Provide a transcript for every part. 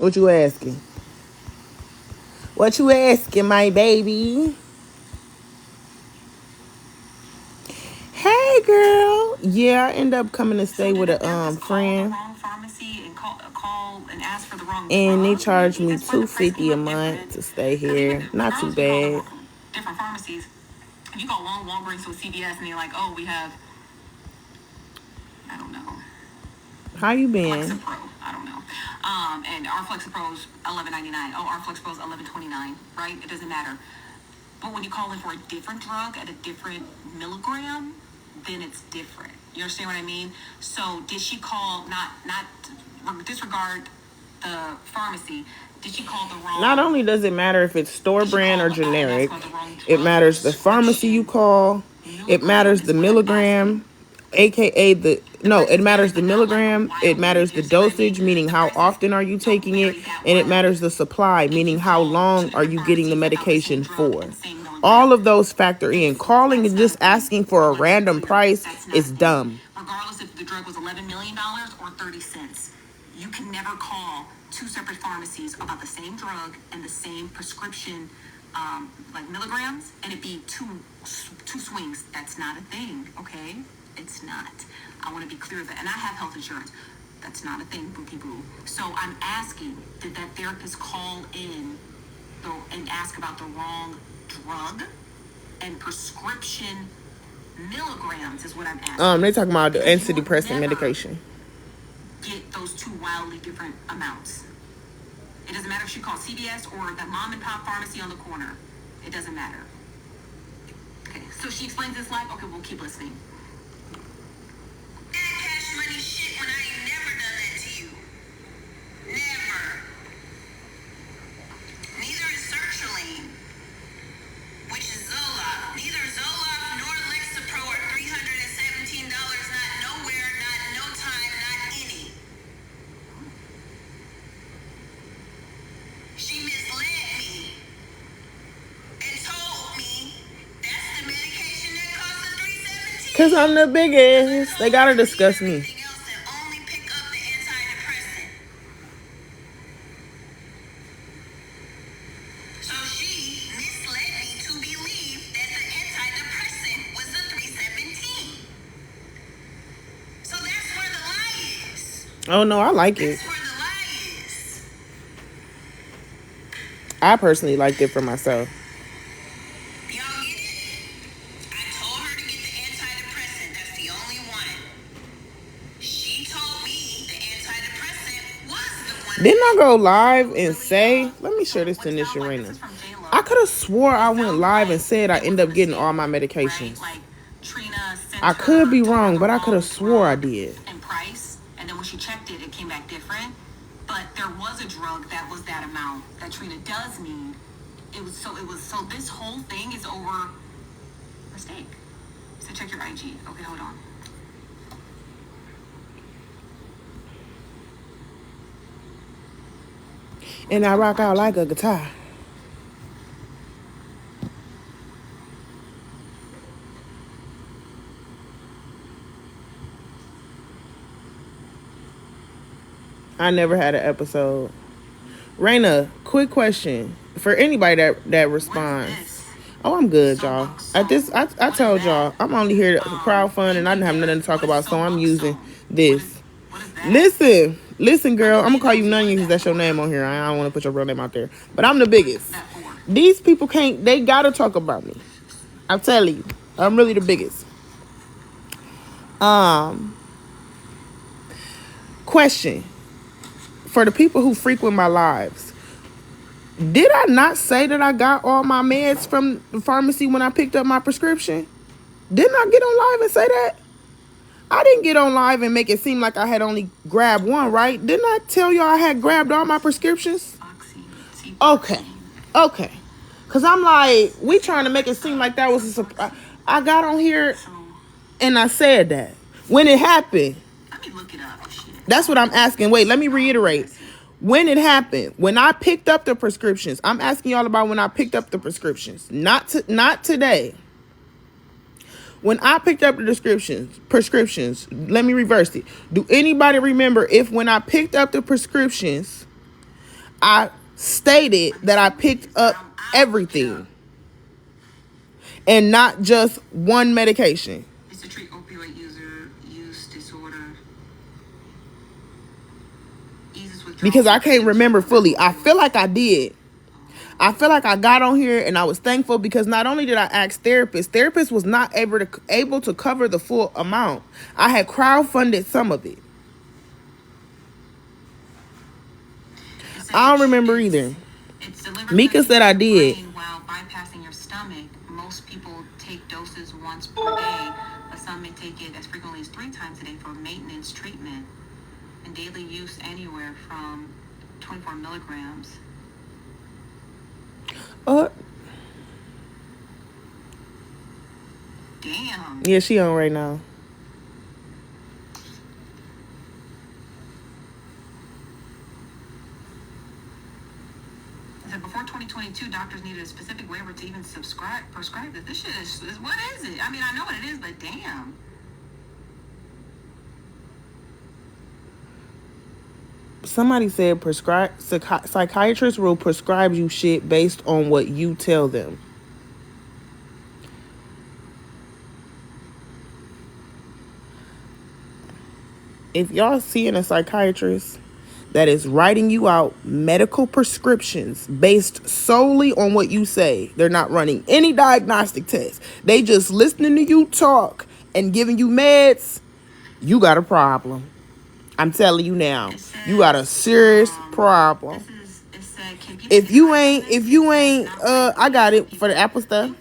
What you asking? What you asking, my baby? Hey, girl. Yeah, I end up coming to stay with a friend. And they charged me $250 a month to stay here. Not too bad. Different pharmacies. If you go Walgreens to a CVS and you're like, oh, we have, I don't know. How you been? Flexapro. I don't know. And our Flexapro's $11.99. Oh, our Flexapro's $11.29. Right? It doesn't matter. But when you call in for a different drug at a different milligram, then it's different. You understand what I mean? So did she call, not disregard the pharmacy, did she call the wrong? Not only does it matter if it's store brand or generic, it matters the pharmacy you call. It matters the milligram, aka it matters the milligram. It matters the dosage, meaning how often are you taking it, and it matters the supply, meaning how long are you getting the medication for. All of those factor in. Calling and just asking for a random price is dumb. Regardless if the drug was $11 million or 30 cents, you can never call two separate pharmacies about the same drug and the same prescription, like milligrams, and it be two swings. That's not a thing, okay? It's not. I want to be clear that, and I have health insurance. That's not a thing, bookie boo. So I'm asking, did that therapist call in and ask about the wrong drug and prescription milligrams is what I'm asking. They talking about the antidepressant medication. Get those two wildly different amounts. It doesn't matter if she calls CVS or the mom and pop pharmacy on the corner. It doesn't matter. Okay, so she explains this live. Okay, we'll keep listening. Cash money shit when I ain't never done that to you. Never. Neither is sertraline, which is Zoloft. Neither Zoloft nor Lexapro are $317. Not nowhere, not no time, not any. She misled me and told me that's the medication that costs $317. Cause I'm the biggest. They gotta discuss me. Only pick up the antidepressant. So she misled me to believe that the antidepressant was the $317. So that's where the lie is. Oh no, I like it. That's where the lie is. I personally liked it for myself. Y'all get it? I told her to get the antidepressant. That's the only one. She told me the antidepressant was the one. Didn't I go live and say, let me share this to Nisha right now. I could have swore I went live and said I end up getting all my medications. I could be wrong, but I could have swore I did. And price, and then when she checked it, it came back different. But there was a drug that was that amount that Trina does need. So this whole thing is over mistake. So check your IG. Okay, hold on. And I rock out like a guitar. I never had an episode. Raina, quick question for anybody that responds. Oh, I'm good, y'all. I told y'all I'm only here to crowdfund and I didn't have nothing to talk about, so I'm using this. Listen, girl. I'm gonna call you Nanya because that's your name on here. I don't want to put your real name out there, but I'm the biggest. These people can't. They gotta talk about me. I'm telling you, I'm really the biggest. Question. For the people who frequent my lives, did I not say that I got all my meds from the pharmacy when I picked up my prescription? Didn't I get on live and say that? I didn't get on live and make it seem like I had only grabbed one, right? Didn't I tell y'all I had grabbed all my prescriptions? Okay. Because I'm like, we trying to make it seem like that was a surprise. I got on here and I said that. When it happened. Let me look it up. That's what I'm asking. Wait, let me reiterate. When it happened, when I picked up the prescriptions, I'm asking y'all about when I picked up the prescriptions. Not today. When I picked up the prescriptions, let me reverse it. Do anybody remember if when I picked up the prescriptions, I stated that I picked up everything and not just one medication. It's to treat opioid use disorder. Because I can't remember fully. I feel like I did. I feel like I got on here and I was thankful because not only did I ask therapist was not able to cover the full amount. I had crowdfunded some of it. I don't remember either. Mika said I did. While bypassing your stomach, most people take doses once per day, but some may take it as frequently as 3 times a day for maintenance treatment, and daily use anywhere from 24 milligrams. Damn. Yeah, she on right now. Before 2022, doctors needed a specific waiver to even prescribe this. This shit is, what is it? I mean, I know what it is, but damn. Somebody said psychiatrists will prescribe you shit based on what you tell them. If y'all seeing a psychiatrist that is writing you out medical prescriptions based solely on what you say, they're not running any diagnostic tests, they just listening to you talk and giving you meds, you got a problem. I'm telling you now, you got a serious problem. If you ain't, I got it for the Apple stuff.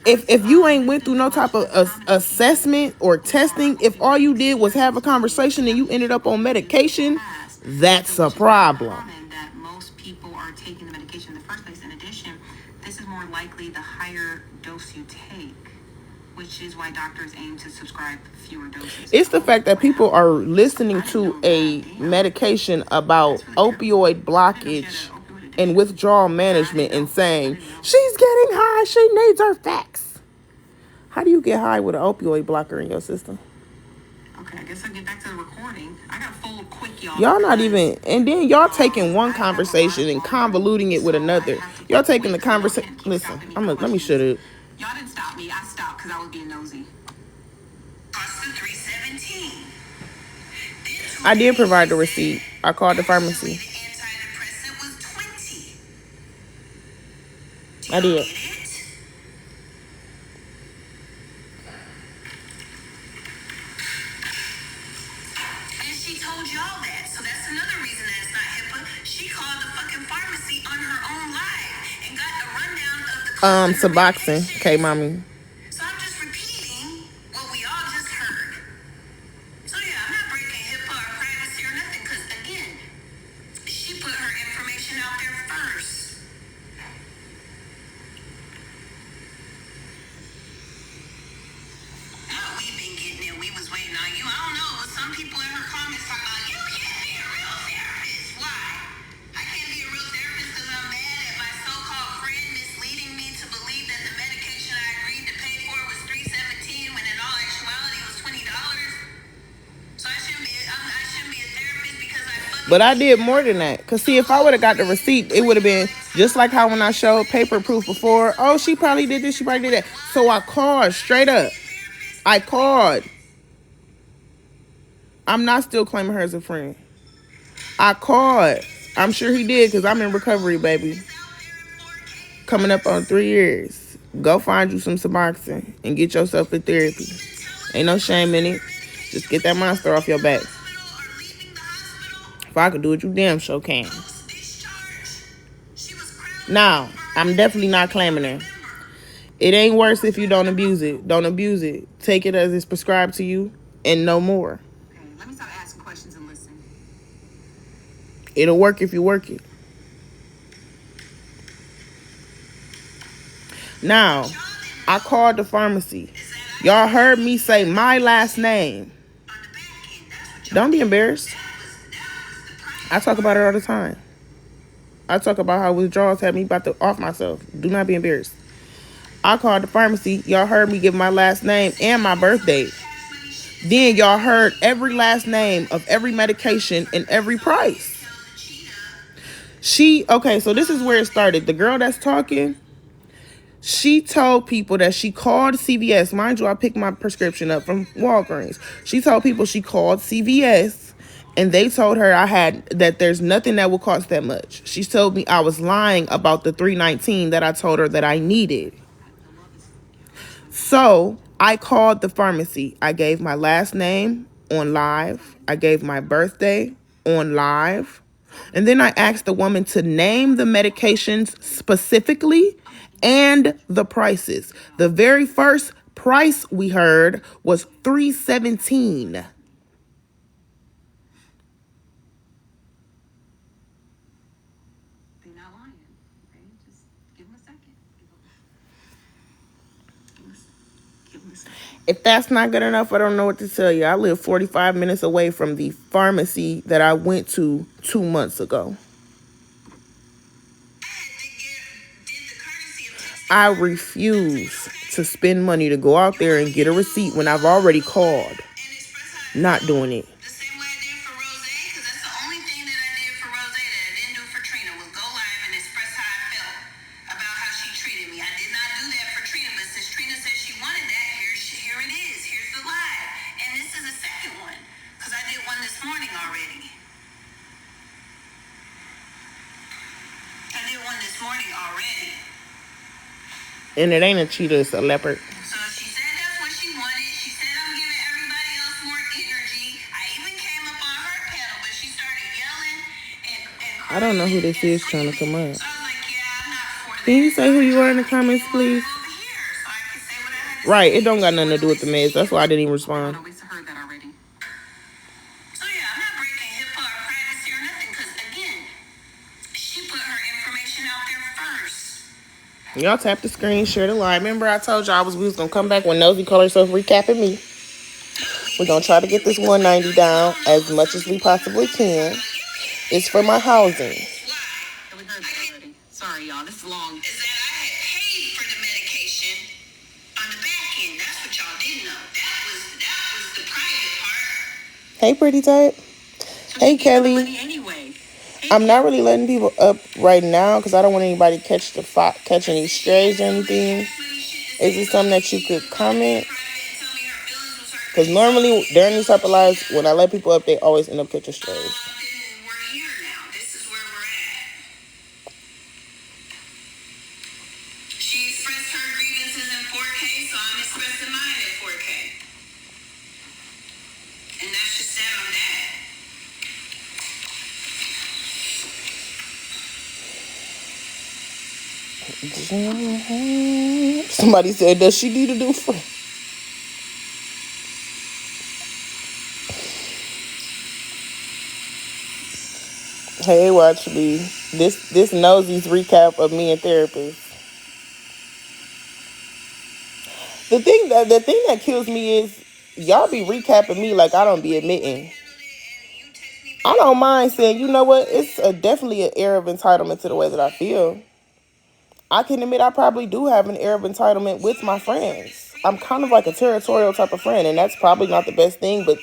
If you ain't went through no type of assessment or testing, if all you did was have a conversation and you ended up on medication, that's a problem. That most people are taking the medication in the first place. In addition, this is more likely the higher dose you take, which is why doctors aim to prescribe fewer doses. It's the fact that people are listening to a medication about opioid blockage and withdrawal management and saying, she's getting high, she needs her facts. How do you get high with an opioid blocker in your system? Okay, I guess I'll get back to the recording. I got full quick, y'all. Y'all not even, and then y'all taking one conversation and convoluting it with another. Y'all taking the conversation. Listen, let me shut up. Y'all didn't stop me. I stopped because I was being nosy. I did provide the receipt. I called the pharmacy. I did. And she told y'all that. So that's another reason that it's not HIPAA. She called the fucking pharmacy on her own live and got a rundown of the Suboxone. Okay, mommy. So I'm just repeating what we all just heard. So yeah, I'm not breaking HIPAA or privacy or nothing, because again, she put her information out there first. We've been getting it. We was waiting on you. I don't know, but some people in her comments talk about, you can't be a real therapist. Why? I can't be a real therapist because I'm mad at my so-called friend misleading me to believe that the medication I agreed to pay for was $3.17 when in all actuality it was $20. So I shouldn't be a therapist because But I did more than that. Because, see, if I would have got the receipt, it would have been just like how when I showed paper proof before. Oh, she probably did this. She probably did that. So I called straight up. I called. I'm not still claiming her as a friend. I called. I'm sure he did because I'm in recovery, baby. Coming up on 3 years. Go find you some Suboxone and get yourself in therapy. Ain't no shame in it. Just get that monster off your back. If I could do it, you damn sure can. Now, I'm definitely not claiming her. It ain't worse if you don't abuse it. Don't abuse it. Take it as it's prescribed to you and no more. Okay, let me stop asking questions and listen. It'll work if you work it. Now, I called the pharmacy. Y'all heard me say my last name. Don't be embarrassed. I talk about it all the time. I talk about how withdrawals had me about to off myself. Do not be embarrassed. I called the pharmacy. Y'all heard me give my last name and my birth date. Then y'all heard every last name of every medication and every price. Okay, so this is where it started. The girl that's talking, she told people that she called CVS. Mind you, I picked my prescription up from Walgreens. She told people she called CVS and they told her that there's nothing that will cost that much. She told me I was lying about the $319 that I told her that I needed. So I called the pharmacy. I gave my last name on live. I gave my birthday on live. And then I asked the woman to name the medications specifically and the prices. The very first price we heard was $317. They're not lying. Okay, just give them a second. Give them a second. If that's not good enough, I don't know what to tell you. I live 45 minutes away from the pharmacy that I went to 2 months ago. I refuse to spend money to go out there and get a receipt when I've already called. Not doing it. The same way I did for Rose, because that's the only thing that I did for Rose that I didn't do for Trina was go live and express how I felt about how she treated me. I did not do that for Trina, but since Trina said she wanted that, here it is. Here's the live. And this is the second one, because I did one this morning already. And it ain't a cheetah, it's a leopard. So she said that's what she wanted. She said I'm giving everybody else more energy. I even came up on her panel, but she started yelling and I don't know who this is trying to come up. so I was like, yeah, I'm not for that. Can you say who you are in the comments, please? Over here, so I can say what I had to Right, say. it don't got nothing to do with the meds. That's why I didn't even respond. I heard that already. So yeah, I'm not breaking HIPAA or privacy or nothing, because again, she put her information out there first. Y'all tap the screen, share the live. Remember I told y'all we was going to come back when Nosy called herself recapping me. We're going to try to get this 190 down as much as we possibly can. It's for my housing. We heard that already. Sorry, y'all. This is long. Is that I had paid for the medication on the back end. That's what y'all didn't know. That was the private part. Hey, pretty type. So Hey, she gave the Kelly. money anyway. I'm not really letting people up right now because I don't want anybody catch any strays or anything. Is it something that you could comment? Because normally during these type of lives, when I let people up, they always end up catching strays. We're here now. This is where we're at. She expressed her grievances in 4K, so I'm expressing mine in 4K. And that's just that on that. Somebody said, does she need a new friend? Hey, watch me. This Nosy's recap of me and therapist. The thing that kills me is y'all be recapping me like I don't be admitting. I don't mind saying, you know what? It's definitely an air of entitlement to the way that I feel. I can admit I probably do have an air of entitlement with my friends. I'm kind of like a territorial type of friend, and that's probably not the best thing, but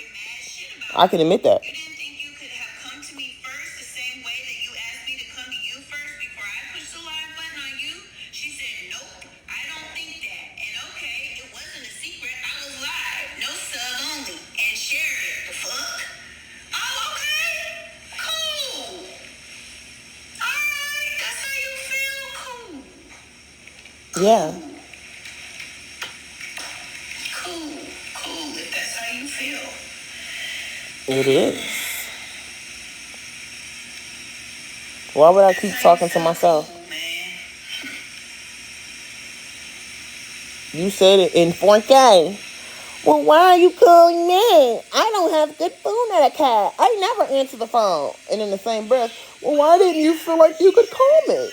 I can admit that. You didn't think you could have come to me first the same way that you asked me to come to you first before I pushed the live button on you? She said, nope, I don't think that. And okay, it wasn't a secret. I was live, no sub only, and shared it. The fuck? Oh, okay. Cool. All right, that's how you feel? Cool. Yeah. Cool, if that's how you feel. It is. Why would I keep talking to myself? You said it in 4K. Well, why are you calling me? I don't have good phone etiquette. I never answer the phone. And in the same breath, well, why didn't you feel like you could call me?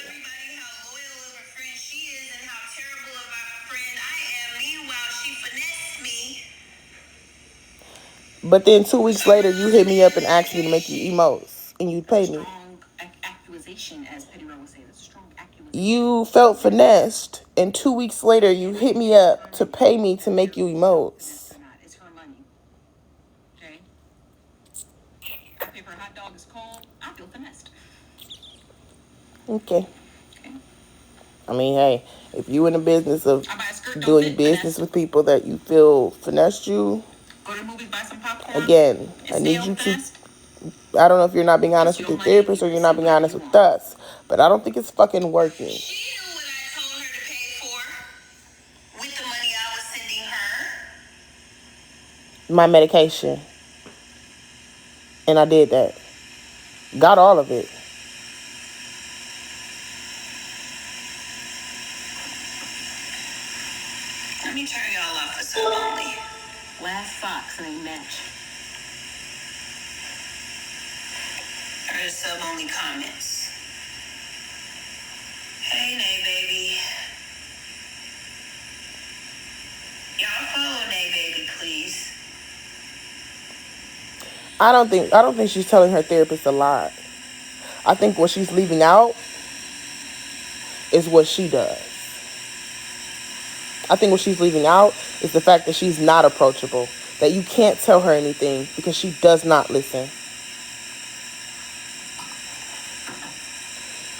But then 2 weeks later, you hit me up and asked me to make you emotes, and you paid me. You felt finessed, and 2 weeks later, you hit me up to pay me to make you emotes. It's her money. Okay? I pay for hot dog is cold. I feel finessed. 2 weeks later, you hit me up to pay me to make you emotes. You felt finessed, and 2 weeks later, you hit me up to pay me to make you emotes. Okay? I pay for hot dog is cold. I feel finessed. 2 weeks later, you hit me up to pay me to make you emotes. You felt finessed, and 2 weeks later, you hit me up to pay me to make you emotes. Okay. I mean, hey, if you in the business of doing business with people that you feel finessed you, go to the movies, buy some popcorn. Again, I need you to. I don't know if you're not being honest with your therapist or you're not being honest with us, but I don't think it's fucking working. She knew what I told her to pay for with the money I was sending her. My medication. And I did that. Got all of it. Let me turn y'all off for sub only. Last socks and they match. Or the sub only comments. Hey, Nay baby. Y'all follow Nay baby, please. I don't think she's telling her therapist a lot. I think what she's leaving out is what she does. I think what she's leaving out is the fact that she's not approachable. That you can't tell her anything because she does not listen.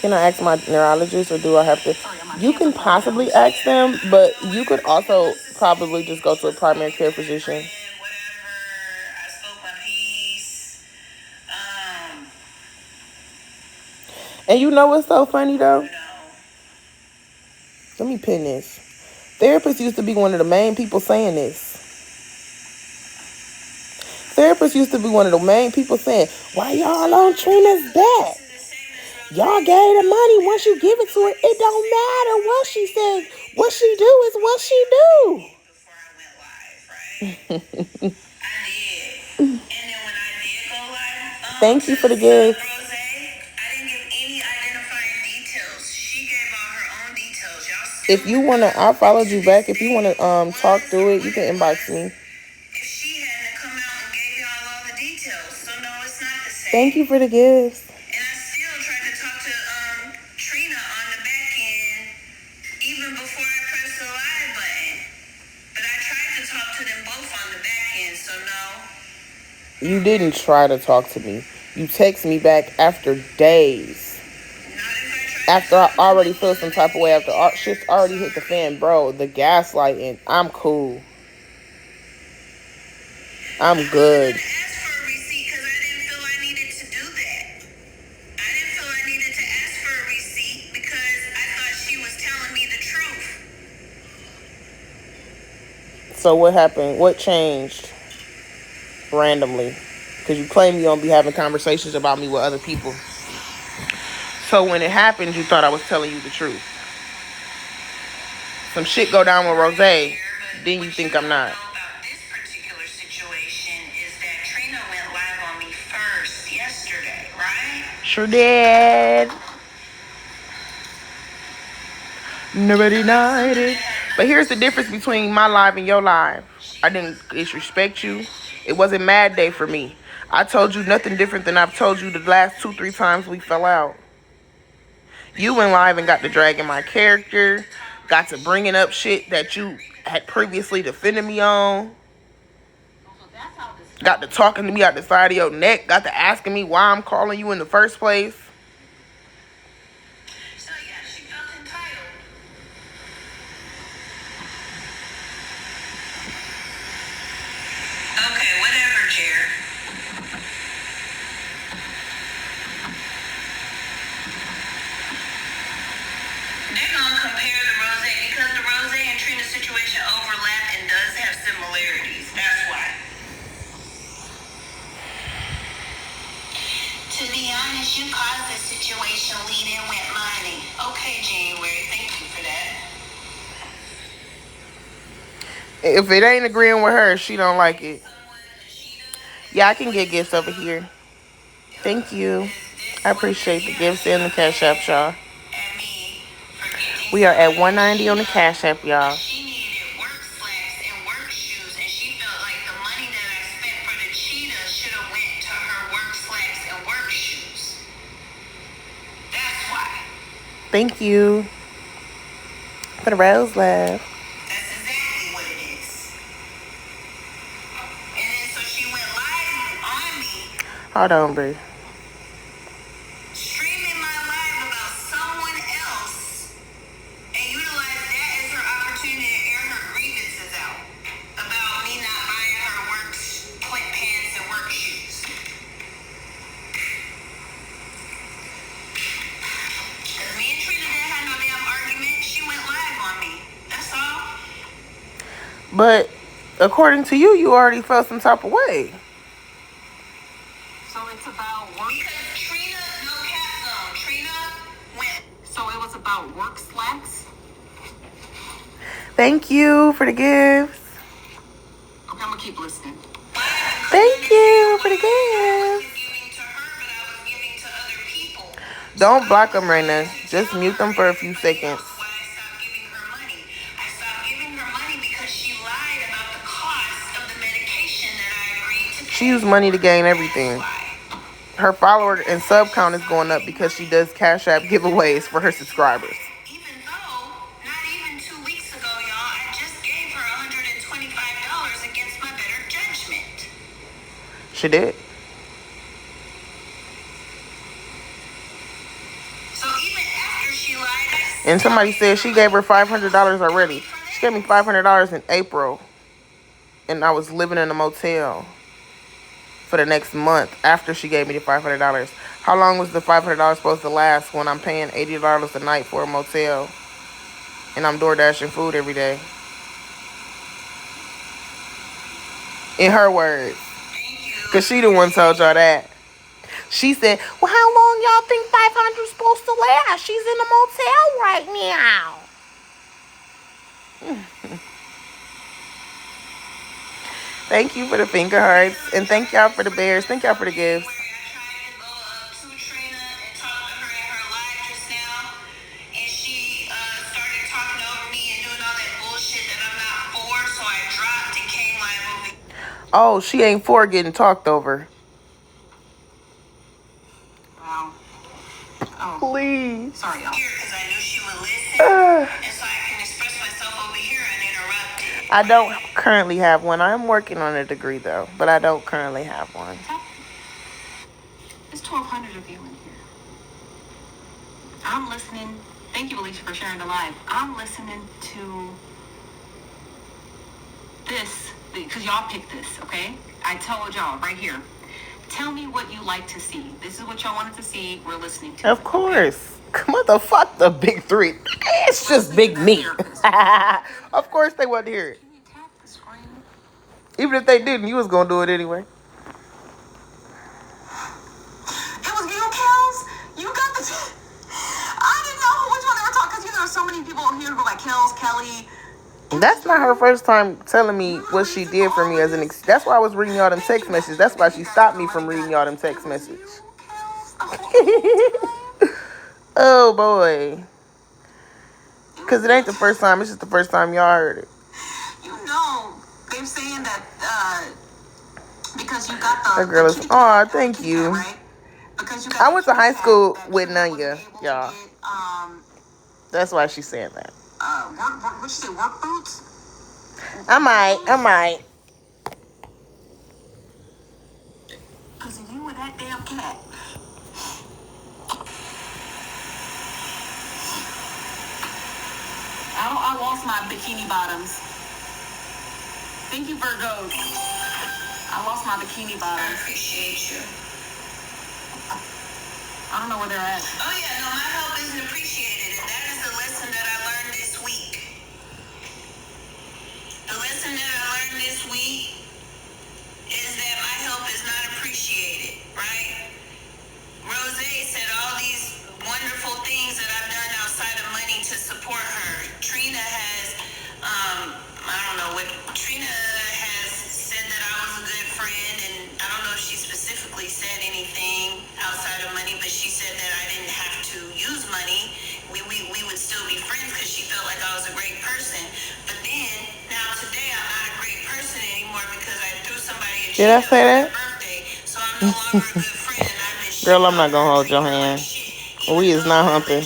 Can I ask my neurologist or do I have to? You can possibly ask them, but you could also probably just go to a primary care physician. And you know what's so funny though? Let me pin this. Therapists used to be one of the main people saying this. Therapists used to be one of the main people saying, why y'all on Trina's back? Y'all gave the money. Once you give it to her, it don't matter what she says. What she do is what she do. Thank you for the gift. If you want to, I followed you back. If you want to talk through it, you can inbox me. Thank you for the gifts. And I still tried to talk to Trina on the back end even before I pressed the live button. But I tried to talk to them both on the back end, so no. You didn't try to talk to me. You text me back after days. After I already feel some type of way, after shit's already hit the fan, bro. The gaslighting. I'm cool. I'm good. So what happened? What changed randomly? Because you claim you don't be having conversations about me with other people. So when it happened, you thought I was telling you the truth. Some shit go down with Rose, then you think I'm not. This particular situation is that Trina went live on me first yesterday, right? Sure did. Nobody denied it. But here's the difference between my live and your live. I didn't disrespect you. It wasn't Mad Day for me. I told you nothing different than I've told you the last 2-3 times we fell out. You went live and got to dragging my character. Got to bringing up shit that you had previously defended me on. Got to talking to me out the side of your neck. Got to asking me why I'm calling you in the first place. So yeah, she felt entitled. Okay, whatever, Jer. They're gonna compare the Rose because the Rose and Trina situation overlap and does have similarities. That's why. To be honest, you caused this situation lead in with money. Okay, January, thank you for that. If it ain't agreeing with her, she don't like it. Yeah, I can get gifts over here. Thank you. I appreciate the gifts and the Cash App, y'all. We are at $190 on the Cash App, y'all. She needed work slacks and work shoes, and she felt like the money that I spent for the cheetah should have went to her work slacks and work shoes. That's why. Thank you for the Rose Love. That's exactly what it is. And then so she went live on me. Hold on, bro. Streaming my live about But according to you, you already felt some type of way. So it's about work. Because Trina, no cap zone. Trina went. So it was about work slacks. Thank you for the gifts. Okay, I'm gonna keep listening. Thank you for the gifts. Don't block them right now. Just mute them for a few seconds. She used money to gain everything. Her follower and sub count is going up because she does Cash App giveaways for her subscribers. Even though, not even 2 weeks ago, y'all, I just gave her $125 against my better judgment. She did. So even after she lied, and somebody said she gave her $500 already. She gave me $500 in April. And I was living in a motel for the next month after she gave me the $500. How long was the $500 supposed to last when I'm paying $80 a night for a motel and I'm door dashing food every day? In her words. Because she the one told y'all that. She said, well, how long y'all think 500 is supposed to last? She's in a motel right now. Thank you for the finger hearts. And thank y'all for the bears. Thank y'all for the gifts. Oh, she ain't for getting talked over. Wow. Oh. Please. Sorry, y'all. Because I knew she would listen. And so I can express myself over here uninterrupted. I don't currently have one. I'm working on a degree, though. But I don't currently have one. There's 1,200 of you in here. I'm listening. Thank you, Alicia, for sharing the live. I'm listening to this because y'all picked this, okay? I told y'all right here. Tell me what you like to see. This is what y'all wanted to see. We're listening to. Of course. What the fuck, the big three? It's just big me. Of course they want to hear it. Can you tap the screen? Even if they didn't, you was going to do it anyway. It was you, Kels? You got the... I didn't know which one they were talking, because there were so many people here who were like, Kels, Kelly... That's not her first time telling me what she did for me as an that's why I was reading y'all them text messages. That's why she stopped me from reading y'all them text messages. Oh boy. Because it ain't the first time. It's just the first time y'all heard it. You know, they're saying that because you got the... That girl is... Aw, thank you. I went to high school with Nanya, y'all. That's why she's saying that. What'd you say, work boots? I might. Because of you and that damn cat. I lost my bikini bottoms. Thank you, Virgos. I lost my bikini bottoms. I appreciate you. I don't know where they're at. Oh yeah, no, my help isn't appreciated, and that is the lesson that I learned this week. The lesson that I learned this week is that my help is not appreciated, right? Rose said all these wonderful things that I've done outside of money to support her. Trina has, I don't know what, Trina has said that I was a good friend, and I don't know if she specifically said anything outside of money, but she said that I didn't have to use money. We would still be friends because she felt like I was a great person. But then, now today, I'm not a great person anymore because I threw somebody a Did I say that? birthday, so I'm no longer a good friend, and I've been Girl, I'm not going to hold your hand. We is not humping.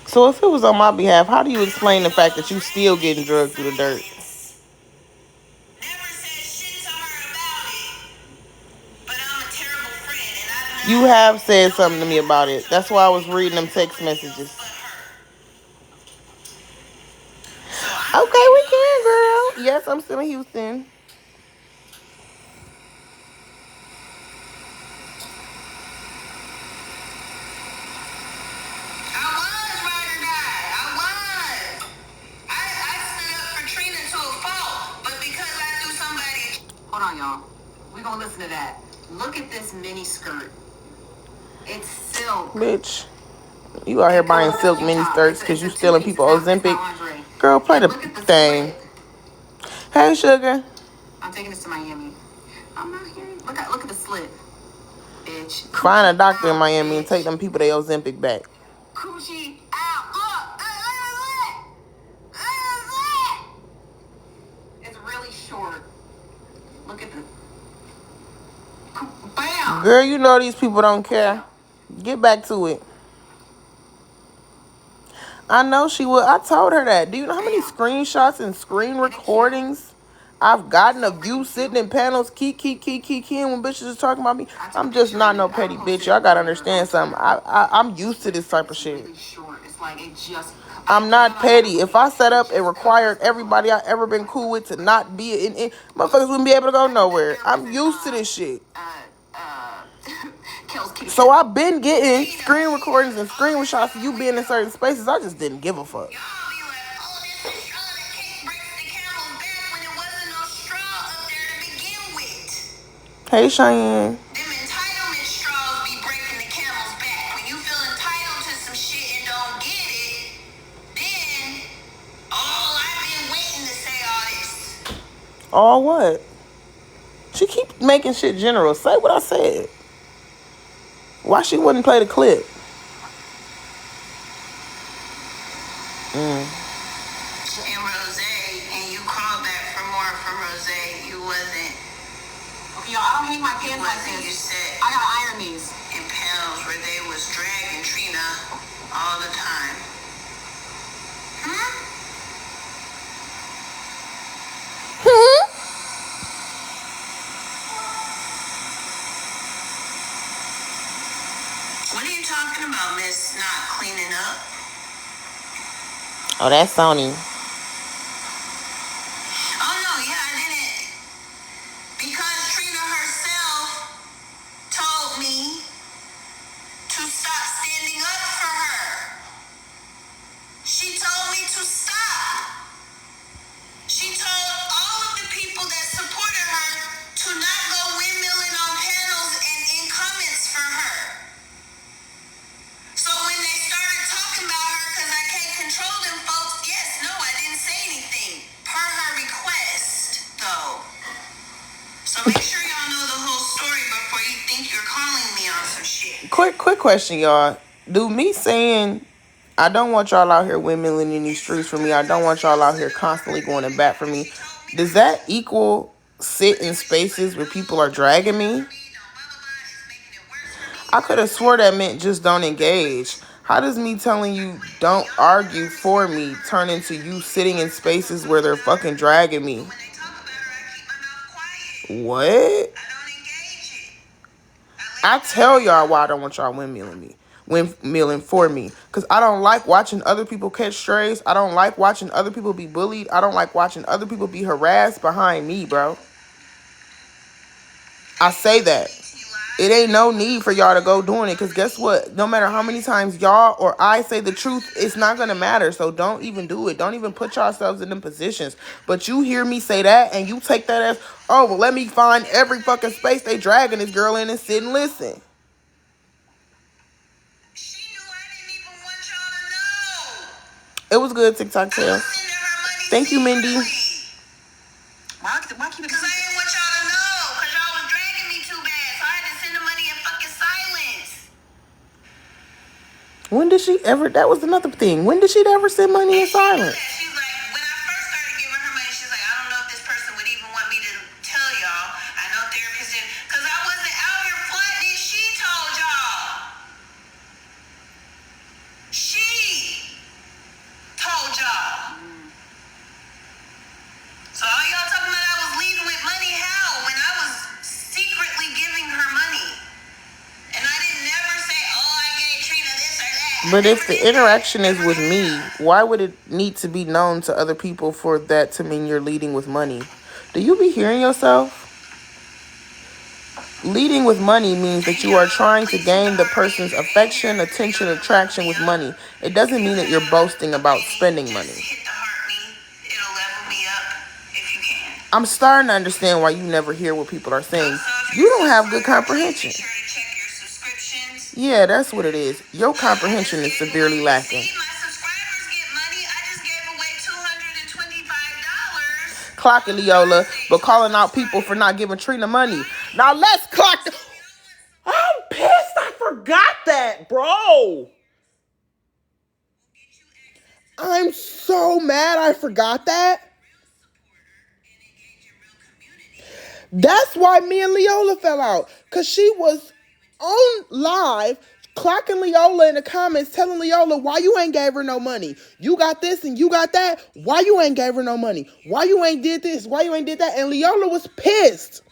So if it was on my behalf, how do you explain the fact that you still getting drugged through the dirt? You have said something to me about it. That's why I was reading them text messages. Okay, we can, girl. Yes, I'm still in Houston. Hold on, y'all. We're gonna listen to that. Look at this mini skirt. It's silk. Bitch, you out here buying silk mini skirts because you stealing people Ozempic. Girl, play the thing. Hey, sugar. I'm taking this to Miami. I'm not hearing. Look at the slit. Bitch. Find a doctor in Miami and take them people they Ozempic back. Coochie out. Look. It's really short. Look at the. Bam. Girl, you know these people don't care. Get back to it. I know she would. I told her that. Do you know how many screenshots and screen recordings I've gotten of you sitting in panels, key, when bitches is talking about me? I'm just not no petty bitch. Y'all gotta understand something. I'm used to this type of shit. I'm not petty. If I set up and required everybody I ever been cool with to not be in motherfuckers wouldn't be able to go nowhere. I'm used to this shit. So I've been getting screen recordings and screenshots of you being in certain spaces. I just didn't give a fuck. Hey, Cheyenne. Them entitlement straws be breaking the camel's back. When you feel entitled to some shit and don't get it, then, I've been waiting to say all this. All what? She keep making shit general. Say what I said. Why she wouldn't play the clip? And Rose, and you called back for more from Rose. You wasn't. Okay, y'all, I don't hang my pants like this. You said I gotta iron these. In panels where they was dragging Trina all the time. What are you talking about, Miss not cleaning up? Oh, that's Sony. Oh no, yeah, I didn't. Because Trina herself told me to stop standing up for her. She told me to stop. She told all of the people that supported her to not go windmilling on panels and in comments for her. So when they started talking about her because I can't control them folks, yes, no, I didn't say anything. Per her request, though. So make sure y'all know the whole story before you think you're calling me on some shit. Quick question, y'all. Do me saying I don't want y'all out here windmilling in these streets for me, I don't want y'all out here constantly going to bat for me, does that equal sit in spaces where people are dragging me? I could have swore that meant just don't engage. How does me telling you don't argue for me turn into you sitting in spaces where they're fucking dragging me? What? I tell y'all why I don't want y'all windmilling for me. Because I don't like watching other people catch strays. I don't like watching other people be bullied. I don't like watching other people be harassed behind me, bro. I say that. It ain't no need for y'all to go doing it. Because guess what? No matter how many times y'all or I say the truth, it's not going to matter. So don't even do it. Don't even put yourselves in them positions. But you hear me say that and you take that as, oh, well, let me find every fucking space they dragging this girl in and sit and listen. She knew I didn't even want y'all to know. It was good, TikTok tail. Thank you, Mindy. Why keep it? Because I didn't want y'all to know. Because y'all was dragging me too bad. So I had to send the money in fucking silence. When did she ever? That was another thing. When did she ever send money in silence? She's like, when I first started giving her money, she's like, I don't know if this person would even want me to tell y'all. I know therapists didn't. Because I wasn't out here plotting it. She told y'all. She told y'all. So all y'all talking about I was leaving with money, how? When I was secretly giving her money. And I didn't never say, oh, I gave Trina this or that. But if the interaction is with me, why would it need to be known to other people for that to mean you're leading with money? Do you be hearing yourself? Leading with money means that you are trying to gain the person's affection, attention, attraction with money. It doesn't mean that you're boasting about spending money. Hit the heartbeat. It'll level me up if you can. I'm starting to understand why you never hear what people are saying. You don't have good comprehension. Yeah, that's what it is. Your comprehension is severely lacking. Clock it, Leola, but calling out people for not giving Trina money. Now let's clock the... I'm pissed. I forgot that, bro. I'm so mad I forgot that. That's why me and Leola fell out. Because she was on live clocking Leola in the comments, telling Leola why you ain't gave her no money. You got this and you got that. Why you ain't gave her no money? Why you ain't did this? Why you ain't did that? And Leola was pissed.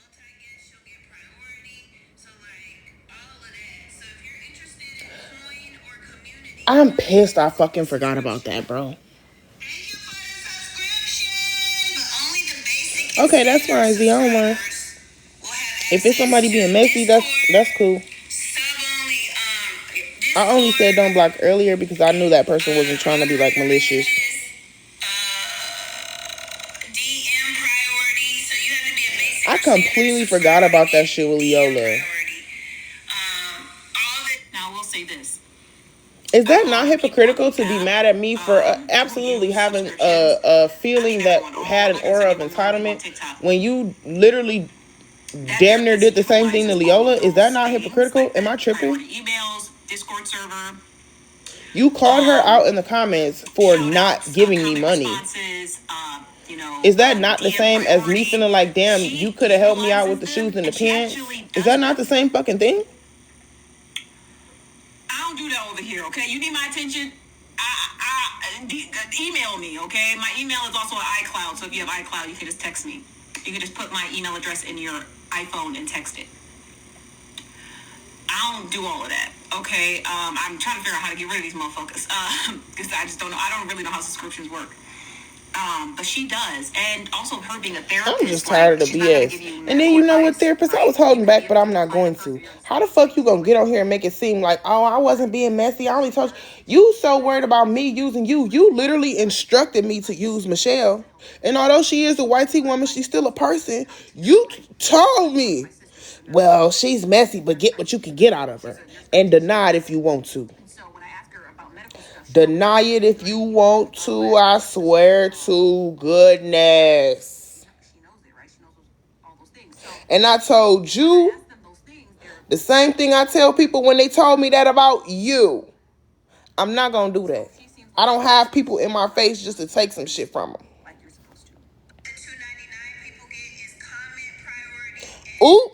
I'm pissed I fucking forgot about that, bro. Okay, that's fine, Z. I don't mind. If it's somebody being messy, that's cool. I only said don't block earlier because I knew that person wasn't trying to be like malicious. I completely forgot about that shit with Leola. Now we'll say this. Is that not hypocritical to be mad at me for absolutely having a feeling that had an aura of entitlement when you literally damn near did the same thing to Leola? Is that not hypocritical? Am I tripping? Emails, Discord server. You called her out in the comments for not giving me money. Is that not the same as me feeling like, damn, you could have helped me out with the shoes and the pants? Is that not the same fucking thing? I don't do that over here, okay? You need my attention? Email me, okay? My email is also on iCloud, so if you have iCloud, you can just text me. You can just put my email address in your iPhone and text it. I don't do all of that, okay? I'm trying to figure out how to get rid of these motherfuckers, because I just don't know. I don't really know how subscriptions work. But she does, and also her being a therapist. I'm just tired of the BS. And then you know what, therapist? I was holding back, but I'm not going to. How the fuck you gonna get on here and make it seem like, oh, I wasn't being messy? I only told you so worried about me using you. You literally instructed me to use Michelle, and although she is a white tea woman, she's still a person. You told me, well, she's messy, but get what you can get out of her, and deny it if you want to. Deny it if you want to, I swear to goodness. And I told you the same thing I tell people when they told me that about you. I'm not going to do that. I don't have people in my face just to take some shit from them. Ooh.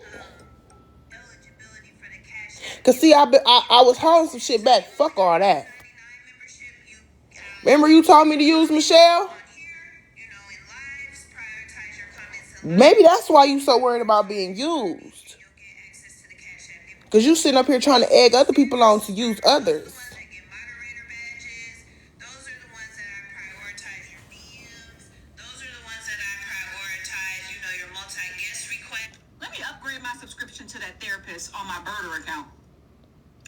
Because see, I was holding some shit back. Fuck all that. Remember you told me to use Michelle? Maybe that's why you so worried about being used. Because you sitting up here trying to egg other people on to use others. Let me upgrade my subscription to that therapist on my Birder account,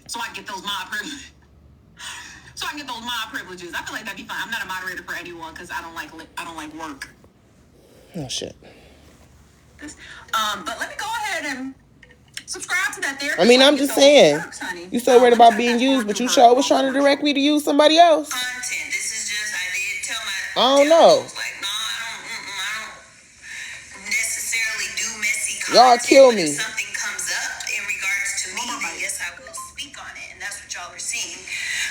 so I can get those mod privileges. I feel like that'd be fine. I'm not a moderator for anyone because I don't like work. Oh shit. But let me go ahead and subscribe to that therapist. I mean, I'm just saying. You so worried about being used, but you sure was trying to direct me to use somebody else. I don't know. Y'all kill me. Something comes up in regards to me, then yes, I will speak on it, and that's what y'all are seeing.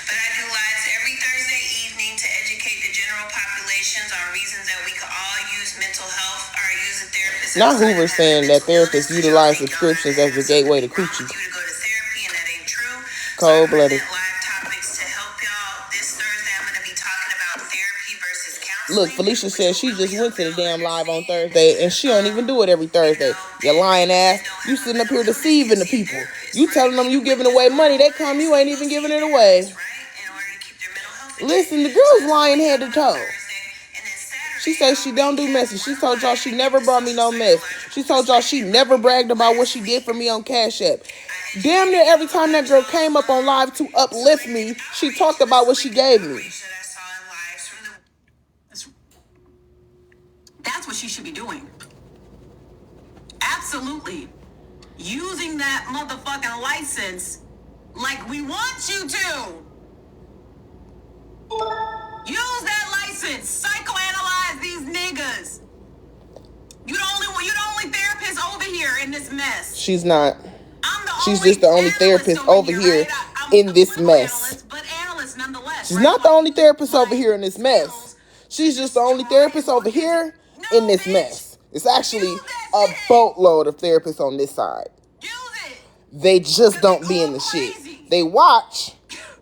But I do lives every Thursday evening to educate the general populations on reasons that we could all use mental health or use a therapist. Not Hoover saying that therapists utilize subscriptions as the gateway to coochie. Cold-blooded. Look, Felicia says she just went to the damn live on Thursday, and she don't even do it every Thursday. You lying ass. You sitting up here deceiving the people. You telling them you giving away money. They come, you ain't even giving it away. Listen, the girl's lying head to toe. She says she don't do messy. She told y'all she never brought me no mess. She told y'all she never bragged about what she did for me on Cash App. Damn near every time that girl came up on live to uplift me, she talked about what she gave me. That's what she should be doing. Absolutely. Using that motherfucking license like we want you to. Use that license. Psychoanalyze these niggas. You're the only therapist over here in this mess. She's not. I'm the She's only just the only therapist over here right? in this mess. Analyst, but analyst nonetheless. She's Right? not the only therapist over here in this mess. She's just the only therapist over here in this mess. It's actually a boatload of therapists on this side. Use it. They just don't be in the shit. They watch,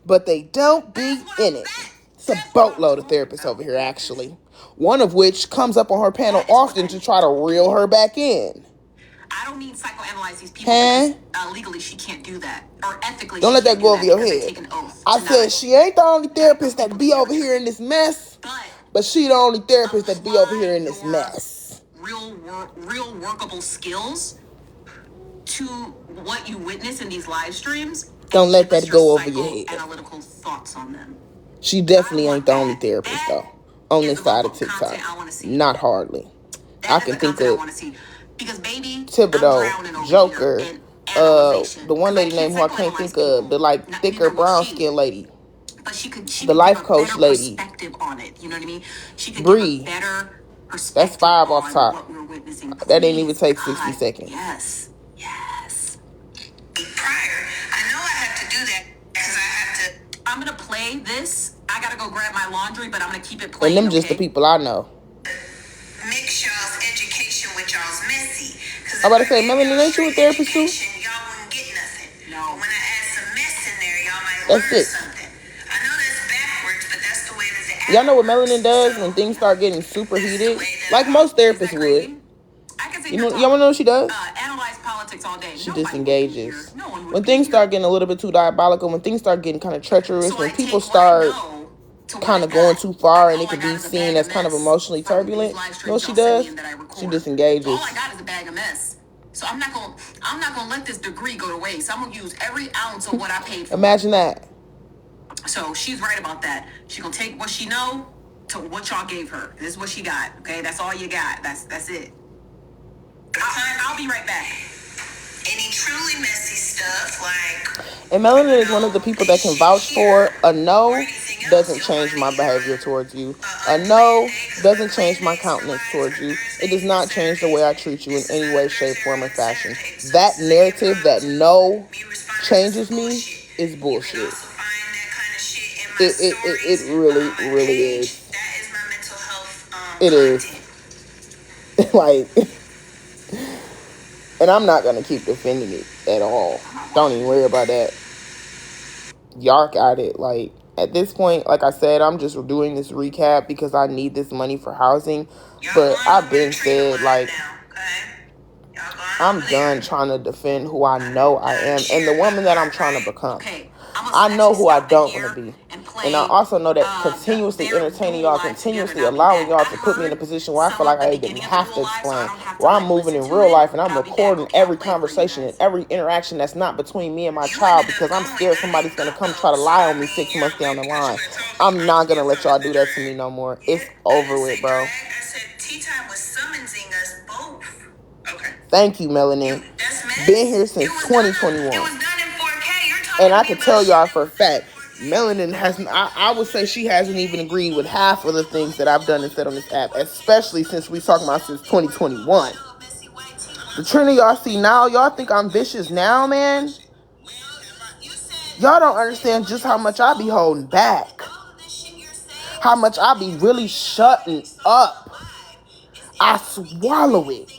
but they don't be in it. It's a boatload of therapists over here, actually. One of which comes up on her panel often to try to reel her back in. I don't need psychoanalyze these people because legally she can't do that. Or ethically don't let that go over your head. I said she ain't the only therapist that be over here in this mess, but she the only therapist that be over here in this mess. Real workable skills to what you witness in these live streams. Don't let that go over your head. Analytical thoughts on them. She definitely ain't the only therapist though on this side of TikTok. Not hardly. I can think of Thibodeau, Joker, the one lady named who I can't think of, the like thicker brown skin lady. But she the life coach lady. Perspective on it. You know what I mean? She could Bree. give a better perspective. That's 5 off top. What we're witnessing. That didn't even take 60 seconds. Yes. Prior, I know I have to do that because I have to. I'm gonna play this. I gotta go grab my laundry, but I'm gonna keep it playing. And them just the people I know. Mix y'all's education with y'all's messy. I'm about to say, Melanie, ain't you a therapist too? Y'all wouldn't get nothing. No. When I add some mess in there, y'all might that's learn it. Something. I know that's backwards, but that's the way that the y'all know what melanin does when things start getting super heated? Like most therapists would. You know, y'all wanna know what she does? Analyze politics all day. She disengages. When things start getting a little bit too diabolical, when things start getting kind of treacherous, when people start kind of going too far and it could be seen as kind of emotionally turbulent, you know what she does? She disengages. All I got is a bag of mess. So I'm not gonna let this degree go to waste. I'm gonna use every ounce of what I paid for. Imagine that. So she's right about that. She's gonna take what she know to what y'all gave her. This is what she got. Okay, that's all you got. That's it. I'll be right back. Any truly messy stuff like. And Melanie is one of the people that can vouch for a no doesn't change my behavior towards you. A no doesn't change my countenance towards you. It does not change the way I treat you in any way, shape, form, or fashion. That narrative that no changes me is bullshit. It really is. It is. Like, and I'm not gonna keep defending it at all. Don't even worry about that. Y'all got it. Like, at this point, like I said, I'm just doing this recap because I need this money for housing. But I've been said, like, I'm done trying to defend who I know I am and the woman that I'm trying to become. I know who I don't want to be. And I also know that continuously entertaining y'all, continuously allowing y'all to put me in a position where I feel like I didn't have to explain, where I'm moving in real life and I'm recording every conversation and every interaction that's not between me and my child because I'm scared somebody's going to come try to lie on me 6 months down the line. I'm not going to let y'all do that to me no more. It's over with, bro. Thank you, Melanin. Been here since 2021. And I can tell y'all for a fact, Melanin hasn't, I would say she hasn't even agreed with half of the things that I've done and said on this app, especially since we talking about since 2021. The Trina y'all see now, y'all think I'm vicious now, man? Y'all don't understand just how much I be holding back. How much I be really shutting up. I swallow it.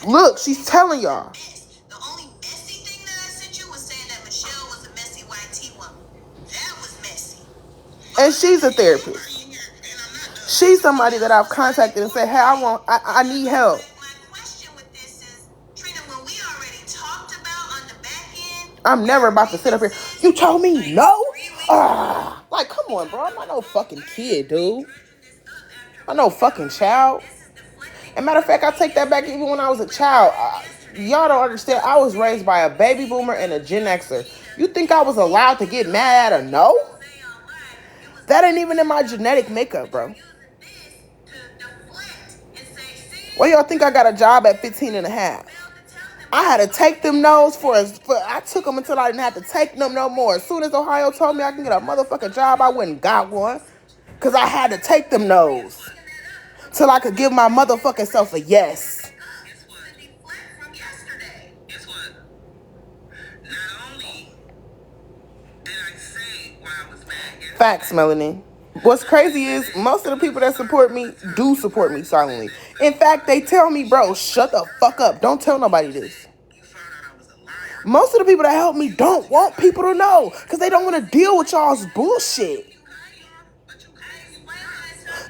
Look, she's telling y'all. The only messy thing that I sent you was saying that Michelle was a messy white tea woman. That was messy. And she's a therapist. She's somebody that I've contacted and said, hey, I need help. My question with this is, Trina, when we already talked about on the back end, I'm never about to sit up here. You told me no? Like, come on, bro. I'm not no fucking kid, dude. I'm no fucking child. And matter of fact, I take that back even when I was a child. Y'all don't understand. I was raised by a baby boomer and a Gen Xer. You think I was allowed to get mad at a no? That ain't even in my genetic makeup, bro. Well, y'all think I got a job at 15 and a half. I had to take them no's I took them until I didn't have to take them no more. As soon as Ohio told me I can get a motherfucking job, I went and got one. Because I had to take them no's. Till I could give my motherfucking self a yes. Facts, Melanie. What's crazy is most of the people that support me do support me silently. In fact, they tell me, bro, shut the fuck up. Don't tell nobody this. Most of the people that help me don't want people to know because they don't want to deal with y'all's bullshit.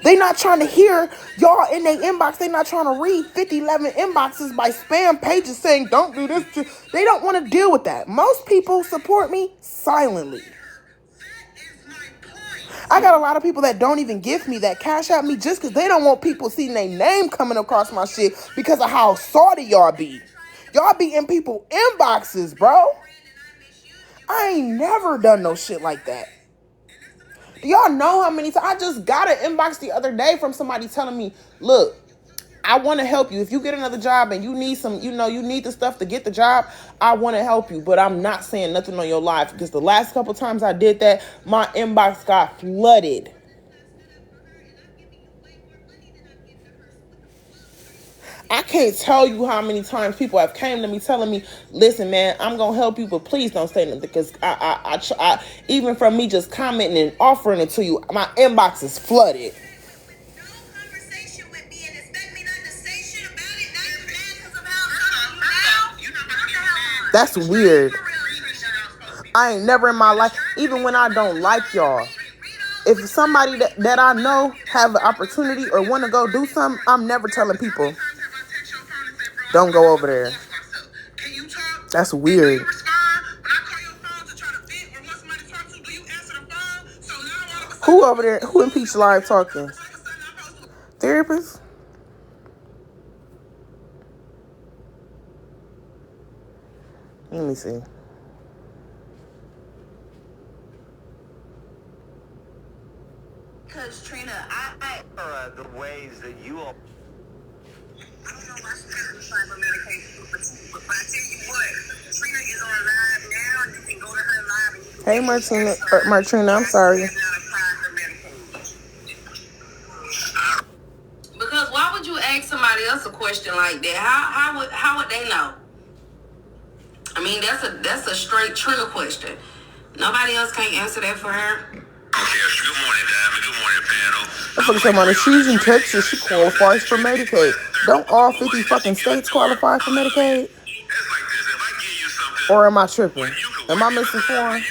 They not trying to hear y'all in their inbox. They not trying to read 11 inboxes by spam pages saying don't do this. They don't want to deal with that. Most people support me silently. I got a lot of people that don't even give me that cash at me just because they don't want people seeing their name coming across my shit because of how salty y'all be. Y'all be in people inboxes, bro. I ain't never done no shit like that. Do y'all know how many times I just got an inbox the other day from somebody telling me, look, I want to help you. If you get another job and you need some, you need the stuff to get the job, I want to help you. But I'm not saying nothing on your life because the last couple times I did that, my inbox got flooded. I can't tell you how many times people have came to me telling me, listen, man, I'm going to help you, but please don't say nothing because I even from me just commenting and offering it to you, my inbox is flooded. That's weird. I ain't never in my life, even when I don't like y'all, if somebody that I know have an opportunity or want to go do something, I'm never telling people, don't go over there. That's weird. Who over there? Who in Peach Live talking? Therapist? Let me see. Because Trina, I the ways that you all. I don't know why she has to sign for medication, but I tell you what, Trina is on live now. You can go to her live and you can. Hey, Martina, I'm sorry. Because why would you ask somebody else a question like that? How would they know? I mean, that's a straight Trina question. Nobody else can't answer that for her. Okay, good morning, Diamond. Good morning, panel. I'm fucking talking about if she's in Texas, she qualifies for Medicaid. Don't all 50 fucking states qualify for Medicaid? It's like this. If I give you something, or am I tripping? Am I misinformed?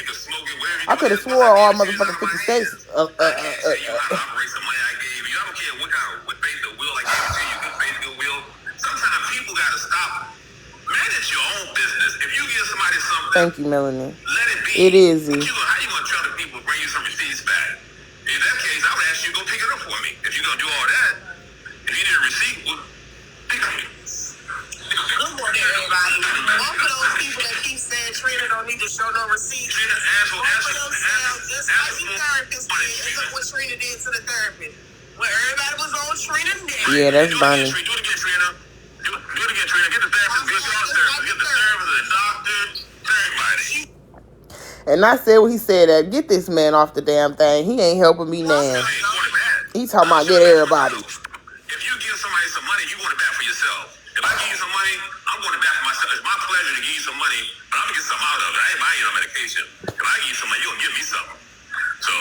I could have swore all motherfucking 50 states. I can't say you how to operate some money I gave you. I don't care what kind of faith or will I gave it to you. Good faith, good will. Sometimes people gotta stop. Manage your own business. If you give somebody something, thank you, Melanie. Let it be. It is. How you gonna tell the people bring you some receipts back? In that case, I would ask you to go pick it up for me. If you're gonna do all that, if you need a receipt, well, pick it up. Good morning, everybody. One for those people that keep saying Trina don't need to show no receipts. Trina, one for themselves, just like the therapist did. And look what Trina did to the therapist. When everybody was on Trina's neck. Yeah, that's funny. Do it again, Trina. Do it again, Trina. Get the therapist, get the therapist, get the therapist, the doctor, everybody. And I said what he said that get this man off the damn thing. He ain't helping me now. He talking about get everybody. If you give somebody some money, you want it back for yourself. If I give you some money, I'm going it back for myself. It's my pleasure to give you some money, but I'm gonna get something out of it. I ain't buying you no medication. If I give you some money, you gonna give me something. So,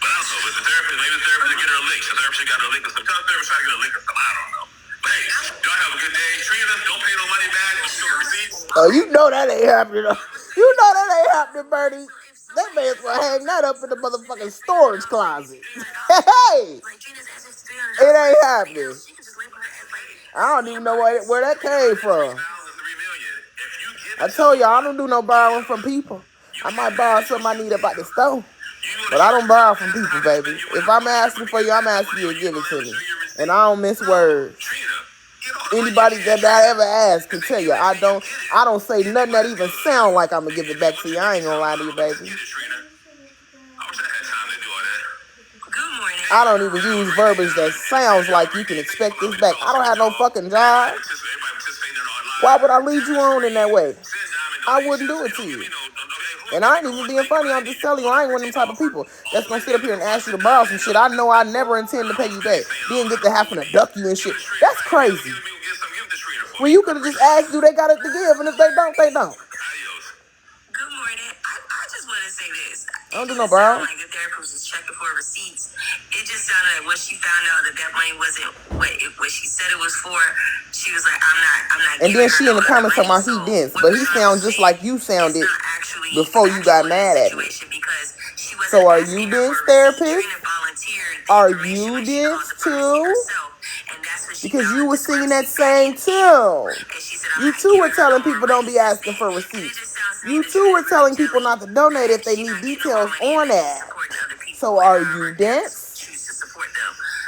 but I don't know. If the therapist, maybe the therapist will get her a lick. The therapist got her a lick or something. Tell the therapist try to get a lick or something. I don't know. But hey, y'all have a good day. Trina, don't pay no money back. Don't show receipts. Oh, you know that ain't happening. You know that ain't happening, Bernie. That man's gonna hang that up in the motherfucking storage closet. Hey, it ain't happening. I don't even know where that came from. I told y'all I don't do no borrowing from people. I might borrow something I need about the store, but I don't borrow from people, baby. If I'm asking for you, I'm asking you to give it to me, and I don't miss words. Anybody that I ever asked can tell you I don't say nothing that even sound like I'm gonna give it back to you. I ain't gonna lie to you, baby. Good morning. I don't even use verbiage that sounds like you can expect this back. I don't have no fucking job. Why would I lead you on in that way? I wouldn't do it to you. And I ain't even being funny. I'm just telling you, I ain't one of them type of people that's gonna sit up here and ask you to borrow some shit. I know I never intend to pay you back. Then get to having to duck you and shit. That's crazy. When you could have just asked, do they got it to give? And if they don't, they don't. Good morning. I just want to say this. I don't do no borrow. Like the therapist was checking for receipts. It just sounded like when she found out that money wasn't what she said it was for, she was like, I'm not. And then she in the comments talking about he dense, but he sounds just like you sounded before you got mad at me. So are you dense, therapist? Are you dense too? Because you were singing that same tune. You too were telling people don't be asking for receipts. You too were telling people not to donate if they need details on that. So are you dense?